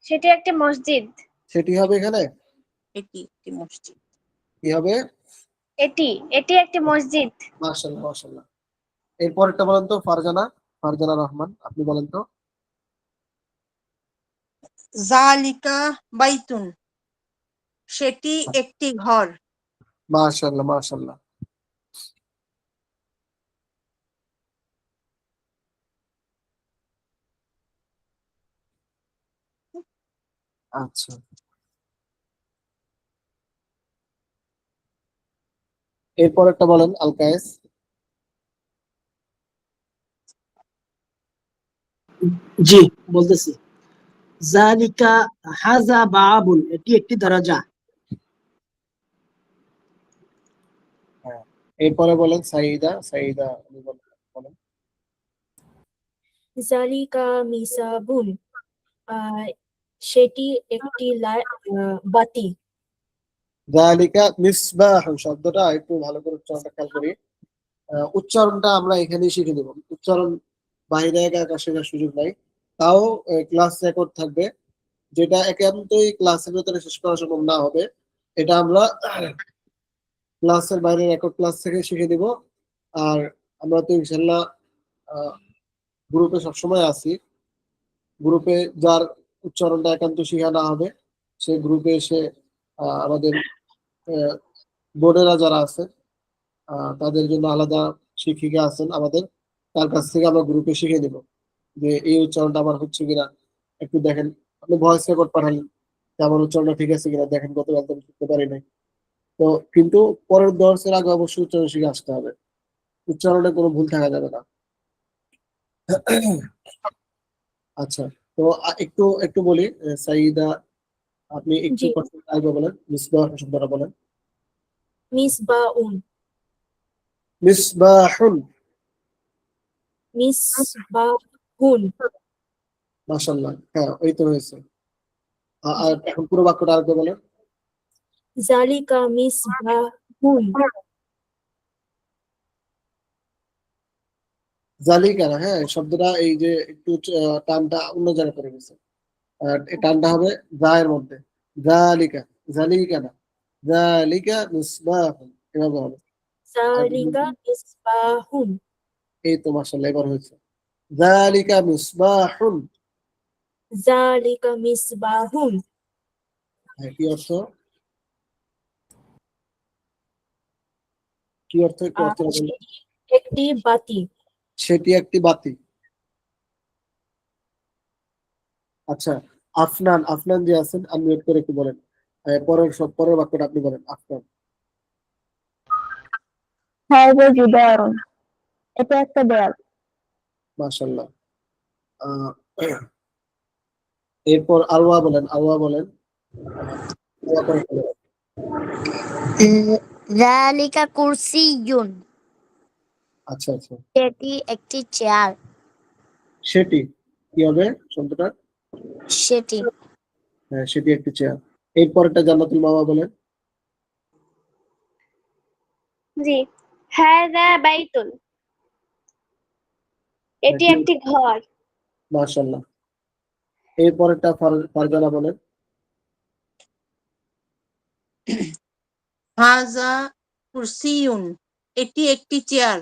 সেটি একটি মসজিদ। সেটি হবে এখানে এটি একটি মসজিদ। কি হবে? এটি এটি একটি মসজিদ। মাশাআল্লাহ মাশাআল্লাহ। এরপর একটা বলেন তো, ফারজানা, ফারজানা রহমান, আপনি বলেন তো। জালিকা বাইতুন, সেটি একটি ঘর। মাশাআল্লাহ মাশাআল্লাহ। আচ্ছা, এরপর একটা বলেন আল কায়েস। জি, বলতেছি। জালিকা হাযা বাবুন, এটি একটি দরজা। হ্যাঁ, এরপরে বলেন সাইদা। সাইদা আপনি বলেন। জালিকা মিসাবুন, আহ সেটি একটি বাতি। যালিকা মিসবাহ শব্দটা একটু ভালো করে উচ্চারণটা খেয়াল করি। উচ্চারণটা আমরা এখানেই শিখে নেব, উচ্চারণ বাইরে একা শেখার সুযোগ নাই। তাও ক্লাস রেকর্ড থাকবে, যেটা একান্তই ক্লাসের ভেতরে শেষ করা সম্ভব না হবে, এটা আমরা ক্লাসের বাইরে রেকর্ড ক্লাস থেকে শিখে দিব। আর আমরা তো ইনশাল্লাহ গ্রুপে সবসময় আছি। গ্রুপে যার উচ্চারণটা একান্ত শেখা না হবে, সে গ্রুপে এসে আমাদের বোর্ডেরা যারা আছে তাদের জন্য আলাদা শিক্ষিকা আছেন আমাদের, তার কাছ থেকে আমরা গ্রুপে শিখে নেব যে এই উচ্চারণটা আমার হচ্ছে কিনা একটু দেখেন। আপনি ভয়েস রেকর্ড পাঠালেন যে আমার উচ্চারণটা ঠিক আছে কিনা দেখেন, গতকাল তো আমি শিখতে পারি নাই। তো কিন্তু পরের দর্শের আগে অবশ্যই উচ্চারণ শিখে আসতে হবে, উচ্চারণে কোনো ভুল থাকা যাবে না। আচ্ছা, তো একটু একটু বলি সাইদা, আপনি একটু জি, কষ্ট আগে বলেন, মিসবাহ শব্দটা বলেন। মিসবাউন, মিসবাহুন। মিসবাহুন, মাশাআল্লাহ, হ্যাঁ ওই তো হয়েছে। আর এখন পুরো বাক্যটা আরেকবার বলেন। জালিকা মিসবাহুন, জালিকা না, হ্যাঁ শব্দটা এই যে একটু টানটা অন্য জায়গায় পড়ে গেছে। এই টানটা হবে জায়ের মধ্যে, জালিকা, জালিকা না, জালিকা মিসবাহুন, এভাবে হবে। আর জালিকা মিসবাহুন, এই তো মাশাআল্লাহ এবার হয়েছে, জালিকা মিসবাহুন। জালিকা মিসবাহুন, হ্যাঁ, কি অর্থ? কি অর্থ একটু অর্থ বলেন। সেটি একটি বাতি। সেটি একটি বাতি। আচ্ছা, আফনান, আফনান যে আছেন আনমিউট করে একটু বলেন। পরের বাক্যটা আপনি বলেন, আফনান। হাযা জিদারুন, এটা একটা দেয়াল। মাশাআল্লাহ। আহ, এরপর আলওয়া বলেন, আলওয়া বলেন। আলওয়া করে বলেন। জালিকা কুরসিয়ুন, আচ্ছা আচ্ছা, এটি একটি চেয়ার। সেটি কি হবে শব্দটা? সেটি হ্যাঁ, সেটি একটি চেয়ার। এরপরটা জান্নাতুল মাওয়া বলেন। জি, হাযা বাইতুন, হ্যাঁ, এটি কি? একটি ঘর। মাশাআল্লাহ। এরপরটা ফারজানা বলেন। হাজা কুরসিউন, এটি একটি চেয়ার।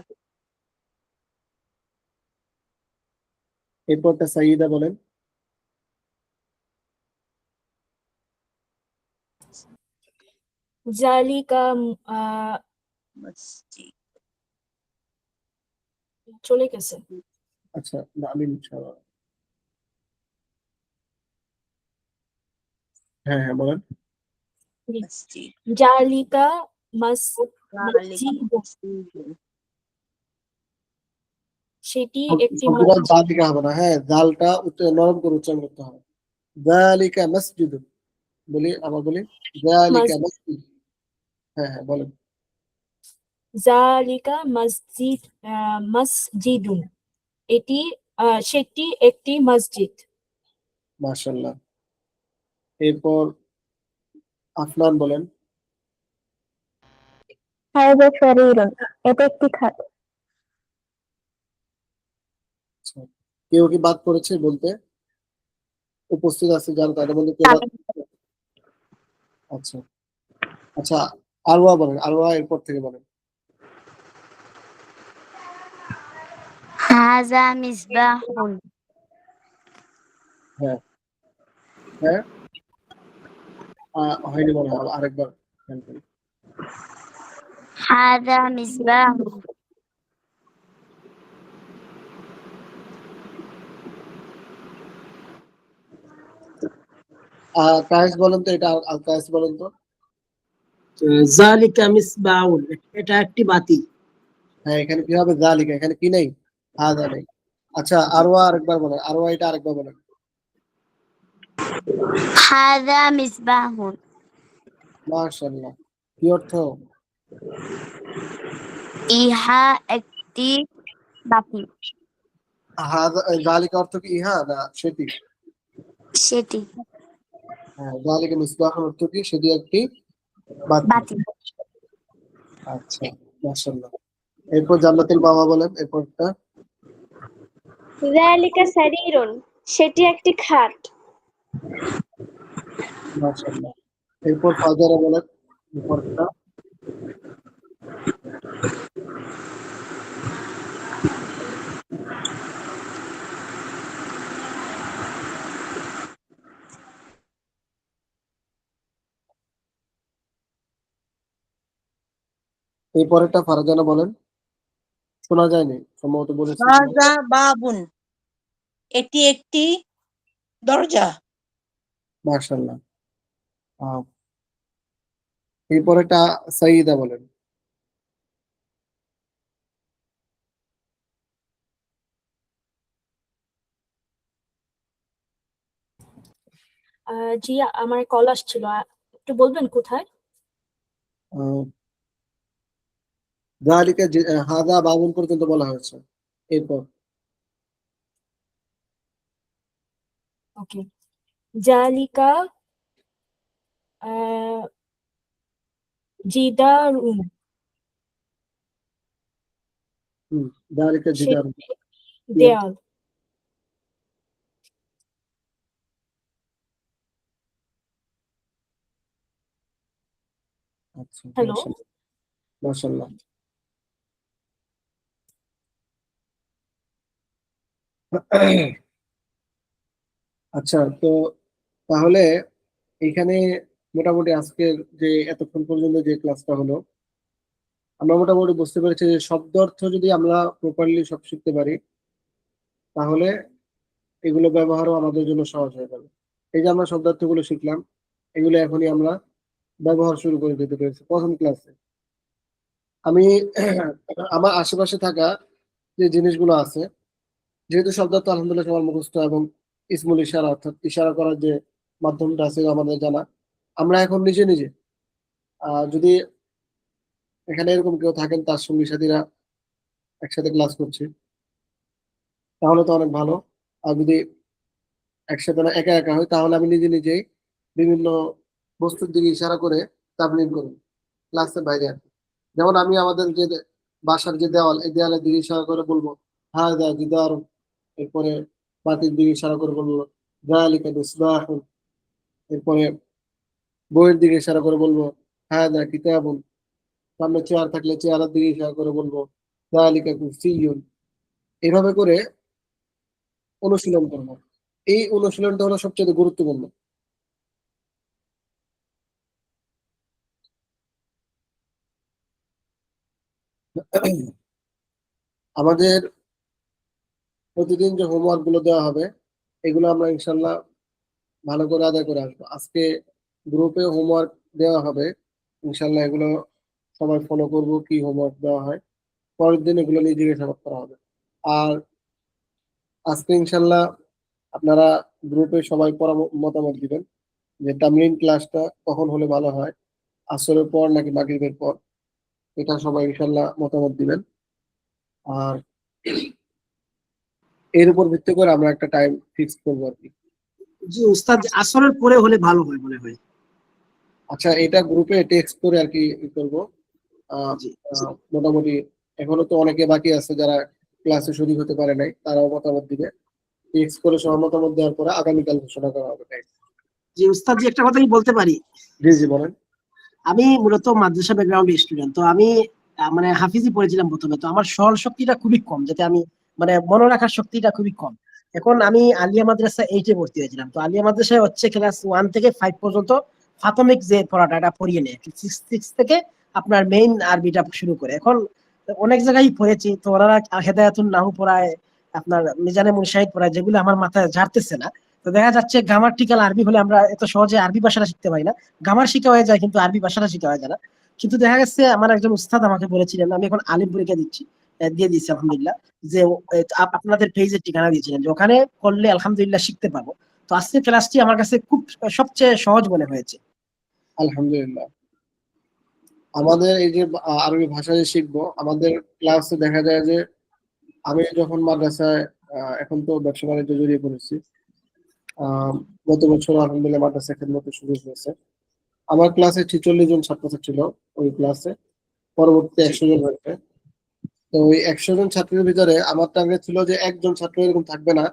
এরপরটা সাইয়্যিদা বলেন। জালিকা আহ মসজিদ। চলে গেছে। আচ্ছা, না আমি ইনশাআল্লাহ। হ্যাঁ হ্যাঁ বলেন। জি, মসজিদ। জালিকা জালিকা মসজিদ, মসজিদুন। সেটি একটি শব্দটা মসজিদ। জালিকা হবে না, হ্যাঁ জালটা নরম করে উচ্চারণ করতে হবে। জালিকা মসজিদুন, বলি আবার বলি, জালিকা মসজিদ। হ্যাঁ হ্যাঁ বলেন। জালিকা মসজিদুন, এটি সেটি একটি মসজিদ। মাশাআল্লাহ। এরপর আফনান বলেন। হাযা সারীরুন, এটা একটি খাট। আচ্ছা, কেউ কি বাদ পড়েছে বলতে? উপস্থিত আছে যারা তাদের মধ্যে কেউ বাদ? আচ্ছা আচ্ছা, আলওয়া বলেন, আলওয়া এরপর থেকে বলেন। হাযা মিসবাহুন, হ্যাঁ হ্যাঁ, হয়নি মনে হয়, আরেকবার খেয়াল করি। হাযা মিসবাহুন, কায়েস বলেন তো, এটা কায়েস বলেন তো। জালিকা মিসবাউন, এটা একটি বাতি। হ্যাঁ, এখানে কি হবে? জালিকা, এখানে কি নেই? হাদা নেই। আচ্ছা, আরওয়া আরেকবার বলেন, আরওয়া এটা আরেকবার বলেন। হাদা মিসবাহুন, মাশাআল্লাহ, কি অর্থ? ইহা একটি বাতি। হাদা, জালিকা অর্থ কি ইহা না সেটি? সেটি হ্যাঁ, জালিকা মিসবাহ অর্থ কি? সেটি একটি বাতি। বাতি। আচ্ছা, মাশাআল্লাহ। এরপর জান্নাতুল বাবা বলেন, এরপরটা। যালিকা সারিরুন, সেটি একটি খাট। মাশাআল্লাহ। এরপর ফাজারা বলেন, এরপরটা। এরপরেরটা ফারজানা বলেন। শোনা যায়নি, সম্ভবত বলেছি। হাযা বাবুন, এটি একটি দরজা। মাশাআল্লাহ। আহ, এরপরেরটা সাইয়্যিদা বলেন। জি, আমার কল আসছিল, একটু বলবেন কোথায়? আহ, যালিকা হাদা বাবুন পর্যন্ত বলা হয়েছে। এরপর ওকে। জালিকা আহ, জিদারুন, যালিকা জিদার। সেটি দেয়াল। আচ্ছা, হ্যালো। মাশাআল্লাহ, মাশাআল্লাহ। আচ্ছা, তো তাহলে এখানে মোটামুটি আজকের যে এতক্ষণ পর্যন্ত যে ক্লাসটা হলো, আমরা মোটামুটি বুঝতে পেরেছি যে শব্দ অর্থ যদি আমরা প্রপারলি সব শিখতে পারি, তাহলে এগুলো ব্যবহারও আমাদের জন্য সহজ হয়ে যাবে। এই যে আমরা শব্দার্থগুলো শিখলাম, এগুলো এখনই আমরা ব্যবহার শুরু করে দিতে পেরেছি প্রথম ক্লাসে। আমি আমার আশেপাশে থাকা যে জিনিসগুলো আছে, যেহেতু শব্দার্থ আলহামদুলিল্লাহ সবার মুখস্থ, এবং ইসমুল ইশারা অর্থাৎ ইশারা করার যে মাধ্যমটা আছে আমাদের জানা, আমরা এখন নিজে নিজে যদি এখানে এরকম কেউ থাকেন তার সঙ্গী সাথীরা একসাথে ক্লাস করছে, তাহলে তো অনেক ভালো। আর যদি একসাথে না, একা একা হয়, তাহলে আমি নিজে নিজেই বিভিন্ন বস্তুর দিকে ইশারা করে তাবলীগ করি ক্লাসের বাইরে আর কি। যেমন আমি আমাদের যে বাসার যে দেওয়াল, এই দেওয়ালের দিকে ইশারা করে বলবো হাদা জিদারুন। এরপরে বাতির দিকে ইশারা করে বলবো যালিকা মিসবাহুন। এরপরে বইয়ের দিকে ইশারা করে বলবো হাদা কিতাবুন। সামনে চেয়ার থাকলে চেয়ারের দিকে ইশারা করে বলবো যালিকা কুরসিয়্যুন। এভাবে করে অনুশীলন করবো। এই অনুশীলনটা হলো সবচেয়ে গুরুত্বপূর্ণ। আমাদের প্রতিদিন যে হোমওয়ার্ক গুলো দেওয়া হবে, এগুলো আমরা ইনশাল্লাহ ভালো করে আদায় করে আসবো। আজকে গ্রুপে হোমওয়ার্ক দেওয়া হবে, ইনশাল্লাহ এগুলো সবাই ফলো করবো, কি হোমওয়ার্ক দেওয়া হয়। পরের দিন এগুলো নিয়ে জিজ্ঞাসাবাদ করা হবে। আর আজকে ইনশাল্লাহ আপনারা গ্রুপে সবাই মতামত দিবেন যে তামরিন ক্লাসটা কখন হলে ভালো হয়, আসরের পর নাকি মাগরিবের পর। এটা সবাই ইনশাল্লাহ মতামত দিবেন। আর এর উপর ভিত্তি করে আমরা একটা টাইম ফিক্স করবো আর কি। জি উস্তাদ, আসরের পরে হলে ভালো হয় মনে হয়। আচ্ছা, এটা গ্রুপে টেক্সট করে আর কি করবো। জি মোটামুটি এখনো তো অনেকে বাকি আছে যারা ক্লাসে শরীক হতে পারে নাই, তারাও মতামত দিবে। টেক্সট করে সবার মতামত দেওয়ার পরে আগামীকাল ঘোষণা করা হবে তাই। জি উস্তাদ, জি একটা কথা আমি বলতে পারি। জি জি বলেন। আমি মূলত মাদ্রাসা ব্যাকগ্রাউন্ডের স্টুডেন্ট, তো আমি মানে হাফিজি পড়েছিলাম প্রথমে, তো আমার স্মরণ শক্তিটা খুবই কম, যাতে আমি মানে মনে রাখার শক্তিটা খুবই কম। এখন আমি আলিয়া মাদ্রাসা 8-এ ভর্তি হয়েছিলাম, তো আলিয়া মাদ্রাসায় হচ্ছে ক্লাস 1 থেকে 5 পর্যন্ত প্রাথমিক যে পড়াটা এটা পড়িয়ে নেয়, 6 থেকে আপনার মেইন আরবিটা শুরু করে। এখন অনেক জায়গায় পড়েছি, তো ওনারা হেদায়াতুন নাহু পড়ায়, আপনার মিজানে মুনশাহিদ পড়ায়, যেগুলো আমার মাথায় ঝাড়তেছে না। তো দেখা যাচ্ছে গ্রামাটিক্যাল আরবি হলে আমরা এত সহজে আরবি ভাষাটা শিখতে পারি না, গ্রামার শিখা হয়ে যায় কিন্তু আরবি ভাষাটা শিখা হয়ে যায় না। কিন্তু দেখা গেছে আমার একজন উস্তাদ আমাকে বলেছিলেন, আমি এখন আলিম পরীক্ষা দিচ্ছি, দিয়ে দিচ্ছি আলহামদুলিল্লাহ, যে আপনাদের পেজের ঠিকানা দিয়েছিলেন যে ওখানে করলে আলহামদুলিল্লাহ শিখতে পারবো। তো আজকের ক্লাসটি আমার কাছে খুব সবচেয়ে সহজ মনে হয়েছে। আলহামদুলিল্লাহ। আমাদের এই যে আরবি ভাষা যে শিখবো, আমাদের ক্লাসে দেখা যায় যে আমি যখন মাদ্রাসায় এখন তো ব্যবসা বাণিজ্য জড়িয়ে পড়েছি, গত বছর আলহামদুলিল্লাহ মাদ্রাসা খেদমত শুরু হয়েছে। আমার ক্লাসে 46 জন ছাত্র ছিল ওই ক্লাসে, পরবর্তীতে 100 জন হয়েছে। তো ওই 100 জন ছাত্রের ভিতরে আমার টার্গেট ছিল যে একজন ছাত্র এরকম থাকবে না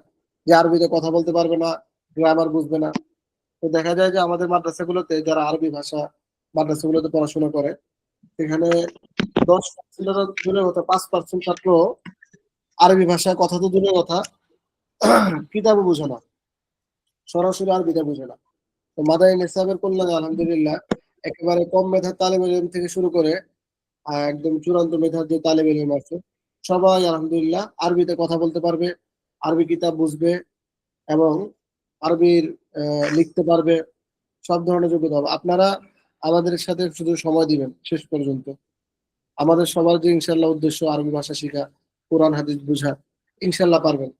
যে আরবিতে কথা বলতে পারবে না, গ্রামার বুঝবে না। তো দেখা যায় যে আমাদের মাদ্রাসাগুলোতে যারা আরবি ভাষা মাদ্রাসাগুলোতে পড়াশোনা করে, সেখানে 10% দূরের কথা 5% ছাত্র আরবি ভাষায় কথা তো দূরের কথা, কিতাবও বুঝে না, সরাসরি আরবিটা বুঝে না। তো মাদানী নিসাবের কল্যাণে আলহামদুলিল্লাহ একেবারে কম মেধার তালিবেল ইলম থেকে শুরু করে একদম চূড়ান্ত মেধার যে তালিবেল ইলম আছে, সবাই আলহামদুলিল্লাহ আরবিতে কথা বলতে পারবে, আরবি কিতাব বুঝবে এবং আরবির লিখতে পারবে, সব ধরনের যোগ্যতা হবে। আপনারা আমাদের সাথে শুধু সময় দিবেন শেষ পর্যন্ত। আমাদের সবার যে ইনশাল্লাহ উদ্দেশ্য আরবি ভাষা শেখা, কোরআন হাদিস বোঝা, ইনশাল্লাহ পারবেন।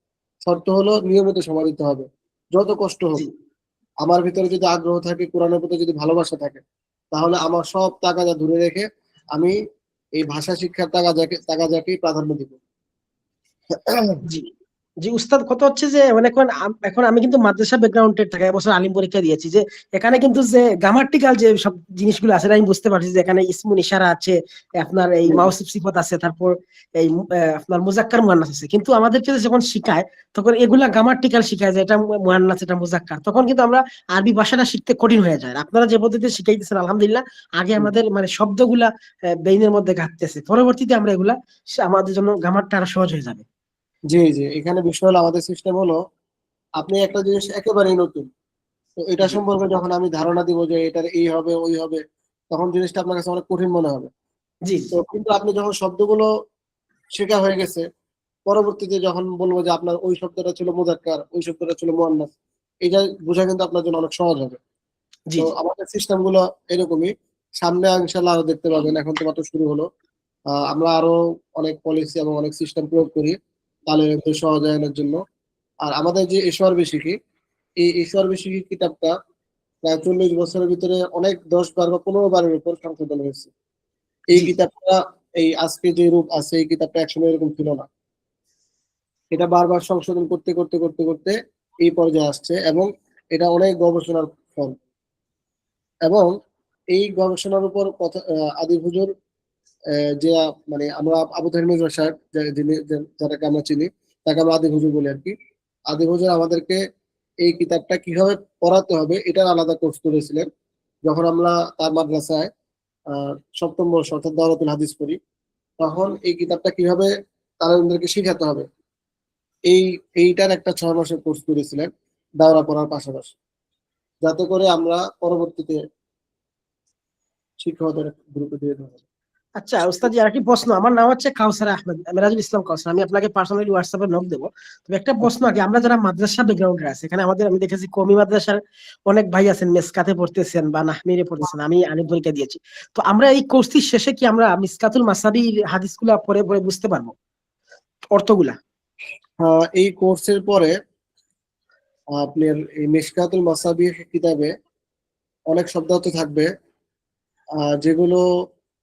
শর্ত হলো নিয়মিত সময় দিতে হবে, যত কষ্ট হোক। আমার ভিতরে যদি আগ্রহ থাকে, কোরআনের প্রতি যদি ভালোবাসা থাকে, তাহলে আমার সব তাগাদা ধরে রেখে আমি এই ভাষা শিক্ষার তাগাদাকেই প্রাধান্য দিব। জি জি উস্তাদ, কত হচ্ছে যে মানে এখন আমি কিন্তু মাদ্রাসা ব্যাকগ্রাউন্ডের থাকা, এবছর আলিম পরীক্ষা দিয়েছি, যে এখানে কিন্তু যে গ্রামাটিক্যাল যে সব জিনিসগুলো আছে আমি বুঝতে পারছি যে এখানে ইসমুন ইশারা আছে, আপনার এই মাউসুফ সিফত আছে, তারপর এই আপনার মুজাক্কার মুয়ান্নাস আছে। কিন্তু আমাদেরকে যখন শিখায় তখন এগুলা গ্রামাটিক্যাল শিখায় যে এটা মুয়ান্নাস এটা মুজাক্কার, তখন কিন্তু আমরা আরবি ভাষাটা শিখতে কঠিন হয়ে যায়। আপনারা যে পদ্ধতিতে শিখাইতেছেন আলহামদুলিল্লাহ, আগে আমাদের মানে শব্দগুলা ব্রেইনের মধ্যে ঘাটতেছে, পরবর্তীতে আমরা এগুলা আমাদের জন্য গ্রামারটা আরো সহজ হয়ে যাবে। জি জি, এখানে বিষয় হলো আমাদের সিস্টেম হলো আপনি একটা জিনিস একেবারেই নতুন, তো এটা জি সম্পর্কে যখন আমি ধারণা দিব যে এটার এই হবে ওই হবে, তখন জিনিসটা আপনার কাছে অনেক কঠিন মনে হবে। জি তো কিন্তু আপনি যখন শব্দগুলো শেখা হয়ে গেছে, পরবর্তীতে যখন বলবো যে আপনার ওই শব্দটা ছিল মুজাক্কার, ওই শব্দটা ছিল মুয়ান্নাস, এটা বোঝা কিন্তু আপনার জন্য অনেক সহজ হবে। জি তো আমাদের সিস্টেম গুলো এরকমই, সামনে ইনশাল্লাহ আরো দেখতে পাবেন। এখন তো মাত্র শুরু হলো, আমরা আরো অনেক পলিসি এবং অনেক সিস্টেম প্রয়োগ করি তালের সহজায়নের জন্য। আর আমাদের যে ঈশ্বর বেশিকি, এই ঈশ্বর বেশিকি কিতাবটা প্রায় 40 বছরের ভিতরে অনেক 10 বার বা 15 বারের উপর সংশোধন হয়েছে। এই জি কিতাবটা এই আজকে যে রূপ আছে, এই কিতাবটা একসময় এরকম ছিল না। এটা বারবার সংশোধন করতে করতে করতে করতে এই পর্যায়ে আসছে, এবং এটা অনেক গবেষণার ফল। এবং এই গবেষণার উপর কথা আদি হুজুর যে মানে আমরা আবু তাহের মির্জা সাহেব যাকে আমরা চিনি, তাকে আমরা আদি হুজুর বলি আর কি। আদি হুজুর আমাদেরকে এই কিতাবটা কিভাবে পড়াতে হবে এটার আলাদা কোর্স করেছিলেন। যখন আমরা তার মাদ্রাসায় সপ্তম বর্ষ অর্থাৎ দাওরাতুল হাদিস পড়ি, তখন এই কিতাবটা কিভাবে তাদেরকে শিখাতে হবে এইটার একটা 6 মাসের কোর্স করেছিলেন দাওরা পড়ার পাশাপাশি, যাতে করে আমরা পরবর্তীতে শিক্ষকদের গ্রুপে দিয়ে দেবো। আচ্ছা উস্তাদ, আর কি প্রশ্ন, আমার নাম হচ্ছে কাউসার আহমেদ, মেরাজুল ইসলাম কাউসার, আমি আপনাকে পার্সোনালি হোয়াটসঅ্যাপে নক দেবো। তবে একটা প্রশ্ন আগে, আমরা যারা মাদ্রাসা ব্যাকগ্রাউন্ডে আছে এখানে আমাদের, আমি দেখেছি কমি মাদ্রাসার অনেক ভাই আছেন, মেসকাতে পড়তেছেন বা নাহমিরে পড়তেছেন, আমি আলিম পরীক্ষা দিয়েছি। তো আমরা এই কোর্সটির শেষে কি আমরা মিসকাতুল মাসাবি হাদিসগুলা পড়ে পড়ে বুঝতে পারবো অর্থগুলা? এই কোর্সের পরে আপনার এই মিশকাতুল মাসাবিহ কিতাবে অনেক শব্দার্থ থাকবে, যেগুলো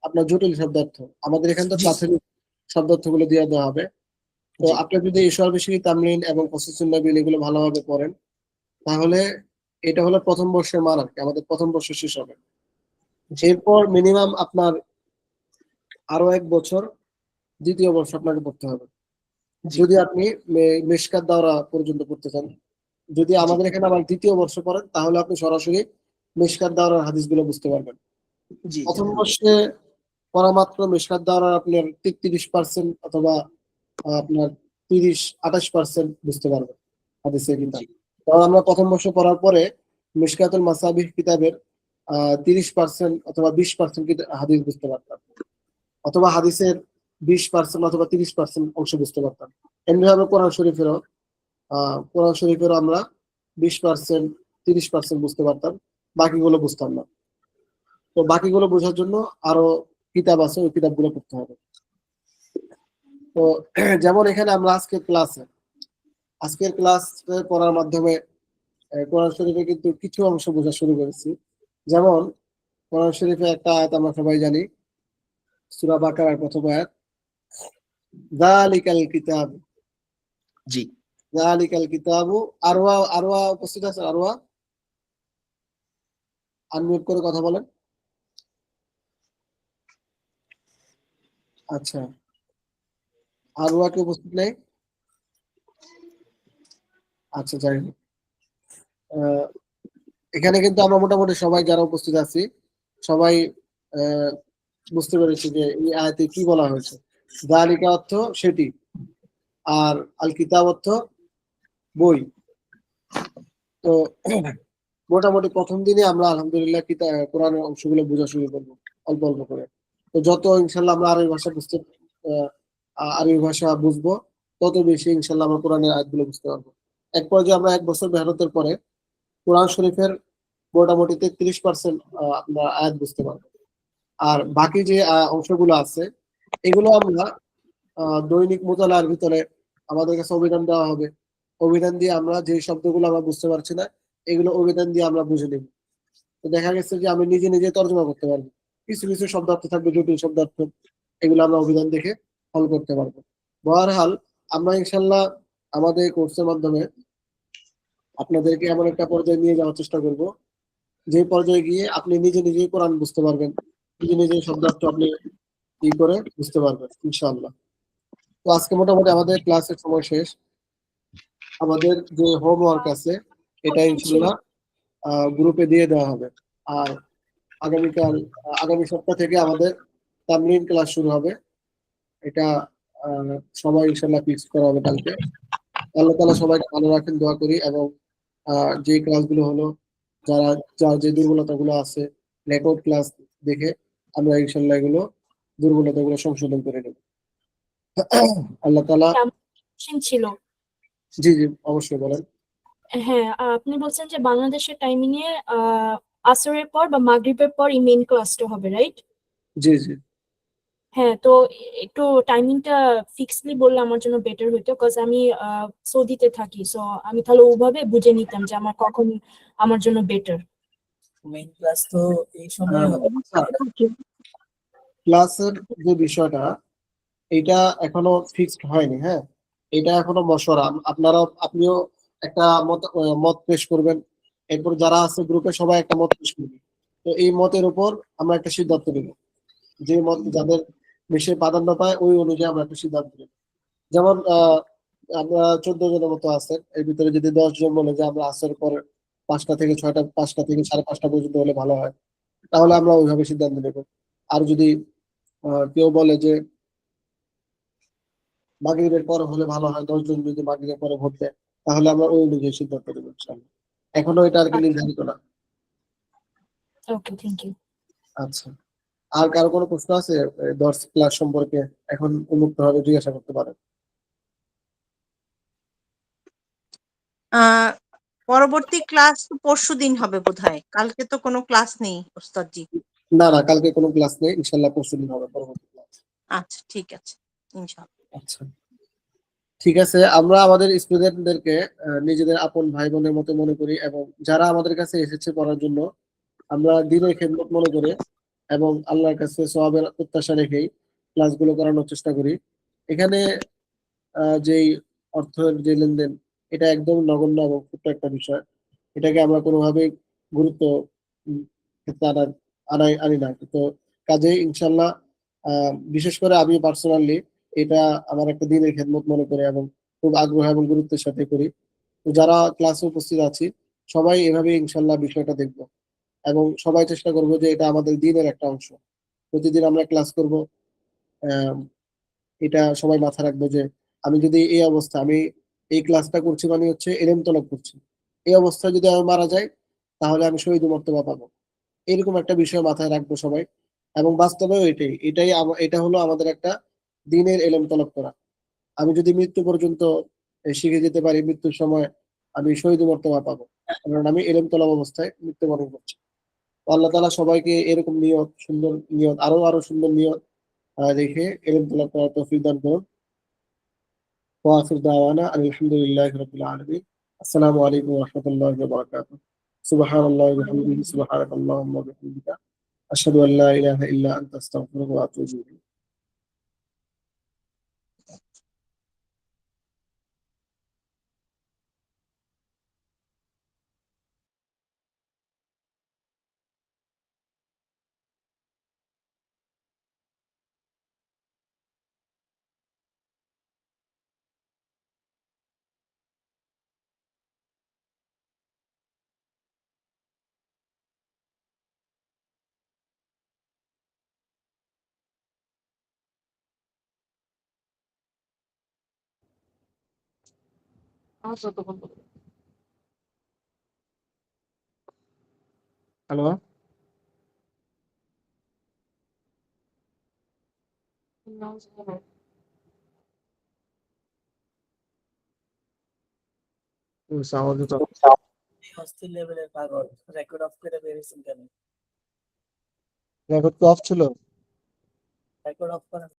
আপনার জটিল শব্দার্থ, আমাদের এখানে তো জি প্রাথমিক শব্দার্থ গুলো দিয়ে দেওয়া হবে। তো জি আপনি যদি ঈশ্বর বেশি তামলিন এবং কসিসুন নবীন এগুলো ভালোভাবে পড়েন, তাহলে এটা হলো প্রথম বর্ষের মান আর কি, আমাদের প্রথম বর্ষ শেষ হবে। জি এরপর মিনিমাম আপনার আরো 1 বছর দ্বিতীয় বর্ষ আপনাকে পড়তে হবে, জি যদি আপনি মিশকাত দাওরা পর্যন্ত পড়তে চান। যদি জি আমাদের এখানে আবার দ্বিতীয় বর্ষ পড়েন, তাহলে আপনি সরাসরি মিশকাত দাওরার হাদিসগুলো বুঝতে পারবেন। জি প্রথম বর্ষে পড়া মাত্র মিশকাত দাওরার আপনার 33% অথবা আপনার 28% বুঝতে পারবেন হাদিসের কিতাব। জি কারণ আমরা প্রথম বর্ষে পড়ার পরে মিশকাতুল মাসাবিহ কিতাবের 30% অথবা 20% হাদিস বুঝতে পারতাম, অথবা হাদিসের 20% অথবা 30% অংশ বুঝতে পারতাম। এমনিভাবে কোরআন শরীফেরও আমরা 20%, 30% বুঝতে পারতাম, বাকিগুলো বুঝতাম না। তো বাকিগুলো বোঝার জন্য আরো কিতাব আছে, ওই কিতাবগুলো পড়তে হবে। তো যেমন এখানে আমরা আজকের ক্লাস পড়ার মাধ্যমে কোরআন শরীফে কিন্তু কিছু অংশ বোঝা শুরু করেছি। যেমন কোরআন শরীফে একটা আয়াত আমরা সবাই জানি, সূরা বাকারার প্রথম আয়াত, যালিকাল কিতাব, জি। যালিকাল কিতাবু। আরওয়া উপস্থিত আছে? আরওয়া আনমিউট করে কথা বলেন। আচ্ছা, আরওয়া কি উপস্থিত নেই? আচ্ছা, যাই হোক, আহ, এখানে কিন্তু আমরা মোটামুটি সবাই যারা উপস্থিত আছি সবাই আহ, বুঝতে পেরেছি যে এই আয়াতে কি বলা হয়েছে। যালিকা অর্থ সেটি, আর আল কিতাব অর্থ বই। তো মোটামুটি প্রথম দিনে আমরা আলহামদুলিল্লাহ কোরআনের অংশগুলো বোঝা শুরু করবো অল্প অল্প করে। তো যত ইনশাল্লাহ আমরা আরবি ভাষা আরবি ভাষা বুঝবো, তত বেশি ইনশাল্লাহ আমরা কোরআনের আয়াতগুলো বুঝতে পারবো। এক পর্যায়ে আমরা 1 বছর মেহনতের পরে কোরআন শরীফের মোটামুটি 33% আমরা আয়াত বুঝতে পারবো। আর বাকি যে অংশগুলো আছে এগুলো আমরা দৈনিক মোতালার ভিতরে আমাদের কাছে অভিধান দেওয়া হবে। অভিধান দিয়ে আমরা যে শব্দগুলো আমরা বুঝতে পারছি না, এগুলো অভিধান দিয়ে আমরা বুঝে নেব। তো দেখা গেছে যে আমি নিজে নিজে তর্জমা করতে পারবো। কিছু কিছু শব্দার্থ থাকবে, জটিল শব্দার্থ, এগুলো আমরা অভিধান দেখে হল করতে পারবো। বহরহাল আমরা ইনশাল্লাহ আমাদের কোর্সের মাধ্যমে আপনাদেরকে এমন একটা পর্যায়ে নিয়ে যাওয়ার চেষ্টা করব, যে পর্যায়ে গিয়ে আপনি নিজে নিজেই কোরআন বুঝতে পারবেন, নিজে নিজে শব্দার্থ আপনি কি করে বুঝতে পারবেন ইনশাআল্লাহ। তো আজকে মোটামুটি আমাদের ক্লাসের সময় শেষ। আমাদের যে হোমওয়ার্ক আছে এটা ইনশাআল্লাহ গ্রুপে দিয়ে দেওয়া হবে। আর আগামী সপ্তাহ থেকে আমাদের তামরিন ক্লাস শুরু হবে। এটা সবাই ইনশাআল্লাহ ফিক্স করা হবে কালকে। আল্লাহ তাআলা সবাইকে ভালো রাখেন, দোয়া করি। এবং যে ক্লাসগুলো হলো, যার যে দুর্বলতাগুলো আছে রেকর্ড ক্লাস দেখে আমরা ইনশাআল্লাহ এগুলো দুর্বলতাগুলো সংশোধন করে নেব। আল্লাহ তাআলা। কোশ্চেন ছিল। জি জি, অবশ্যই বলেন। হ্যাঁ, আপনি বলছেন যে বাংলাদেশের টাইমিং এ আসরের পর বা মাগরিবের পর এই মেইন ক্লাসটা হবে, রাইট? জি জি, হ্যাঁ, তো একটু টাইমিংটা ফিক্সলি বললে আমার জন্য বেটার হতো, কজ আমি সৌদিতে থাকি, সো আমি তাহলে ওভাবে বুঝে নিতাম যে আমার কখন আমার জন্য বেটার। মেইন ক্লাস তো এই সময় হবে। ক্লাসের যে বিষয়টা এটা এখনো ফিক্সড হয়নি। হ্যাঁ, এটা এখনো মশওয়ারা। আপনিও একটা মত পেশ করবেন, এরপর যারা আছে গ্রুপে সবাই একটা মত পেশ করবে। তো এই মতের উপর আমরা একটা সিদ্ধান্ত নেব, যে মত যাদের বেশি প্রাধান্য পায় ওই অনুযায়ী আমরা একটা সিদ্ধান্ত নেব। যেমন আমরা 14 জনের মতো আছেন, এর ভিতরে যদি 10 জন বলে যে আমরা আসর পর 5টা থেকে 6টা, 5টা থেকে 5:30 পর্যন্ত হলে ভালো হয়, তাহলে আমরা ওইভাবে সিদ্ধান্ত নেব। আর যদি কেউ বলে যে মাগরিবের পর হলে ভালো হয়, 10 জন যদি মাগরিবের পরে ভোট দেয়, তাহলে আমরা ওই অনুযায়ী সিদ্ধান্ত নেব ইনশাআল্লাহ। এখনো এটা আর কি নির্ধারিত না। ওকে, থ্যাংক ইউ। আচ্ছা, আর কারো কোনো প্রশ্ন আছে দর্স ক্লাস সম্পর্কে? এখন উন্মুক্ত ভাবে জিজ্ঞাসা করতে পারেন। পরবর্তী ক্লাস তো পরশুদিন হবে বোধহয়, কালকে তো কোনো ক্লাস নেই ওস্তাদজি। না না, কালকে কোনো ক্লাস নেই, ইনশাআল্লাহ পরশুদিন হবে পরবর্তী ক্লাস। আচ্ছা, ঠিক আছে, ইনশাআল্লাহ। আচ্ছা, ঠিক আছে। আমরা আমাদের স্টুডেন্টদেরকে নিজেদের আপন ভাই বোনের মতো মনে করি, এবং যারা আমাদের কাছে এসেছে পড়ার জন্য আমরা দিনের খেদমত মনে করে এবং আল্লাহর কাছে সওয়াবের প্রত্যাশা রেখেই ক্লাসগুলো করানোর চেষ্টা করি। এখানে যেই অর্থের যে লেনদেন, এটা একদম নগণ্য এবং ছোট্ট একটা বিষয়। এটাকে আমরা কোনোভাবেই গুরুত্ব ক্ষেত্রে আনি না। তো কাজেই ইনশাল্লাহ বিশেষ করে আমি পার্সোনালি এটা আমার একটা দিনের খেদমত মনে করে এবং খুব আগ্রহ এবং গুরুত্বের সাথে করি। তো যারা ক্লাসে উপস্থিত আছি সবাই এভাবে ইনশাল্লাহ বিষয়টা দেখবো, এবং সবাই চেষ্টা করবো যে এটা আমাদের দিনের একটা অংশ। প্রতিদিন আমরা ক্লাস করব। এটা সবাই মাথায় রাখবো যে আমি যদি আমি এই ক্লাসটা করছি মানে হচ্ছে এলেম তলব করছি। এই অবস্থায় যদি আমি মারা যাই তাহলে আমি শহীদ মর্তবা পাবো। এরকম একটা বিষয় মাথায় রাখবো সবাই। এবং বাস্তবেও এটা হলো আমাদের একটা দিনের এলেম তলব করা। আমি যদি মৃত্যু পর্যন্ত শিখে যেতে পারি, মৃত্যুর সময় আমি শহীদ মর্তবা পাবো, কারণ আমি এলেম তলাব অবস্থায় মৃত্যুবরণ করছি। তো আল্লাহ তাআলা সবাইকে এরকম নিয়ত, সুন্দর নিয়ত, আরো সুন্দর নিয়ত রেখে এলেম তলাব করার তৌফিক দান করুন। ওয়া আখির দাওয়ানা আলহামদুলিল্লাহি রাব্বিল আলামিন। আসসালামু আলাইকুম ওয়া রাহমাতুল্লাহি ওয়া বারাকাতুহু। সুবহানাল্লাহি ওয়া বিহামদিহি, সুবহানাকাল্লাহুম্মা ওয়া বিহামদিকা, আশহাদু আল্লা ইলাহা ইল্লা আনতা, আস্তাগফিরুকা ওয়া আতুবু ইলাইক। হ্যালো, সাউন্ড তো এই অস্থির লেভেলের পাগল, রেকর্ড অফ করে বেরিয়েছেন কেন? রেকর্ড অফ ছিল। রেকর্ড অফ করেন।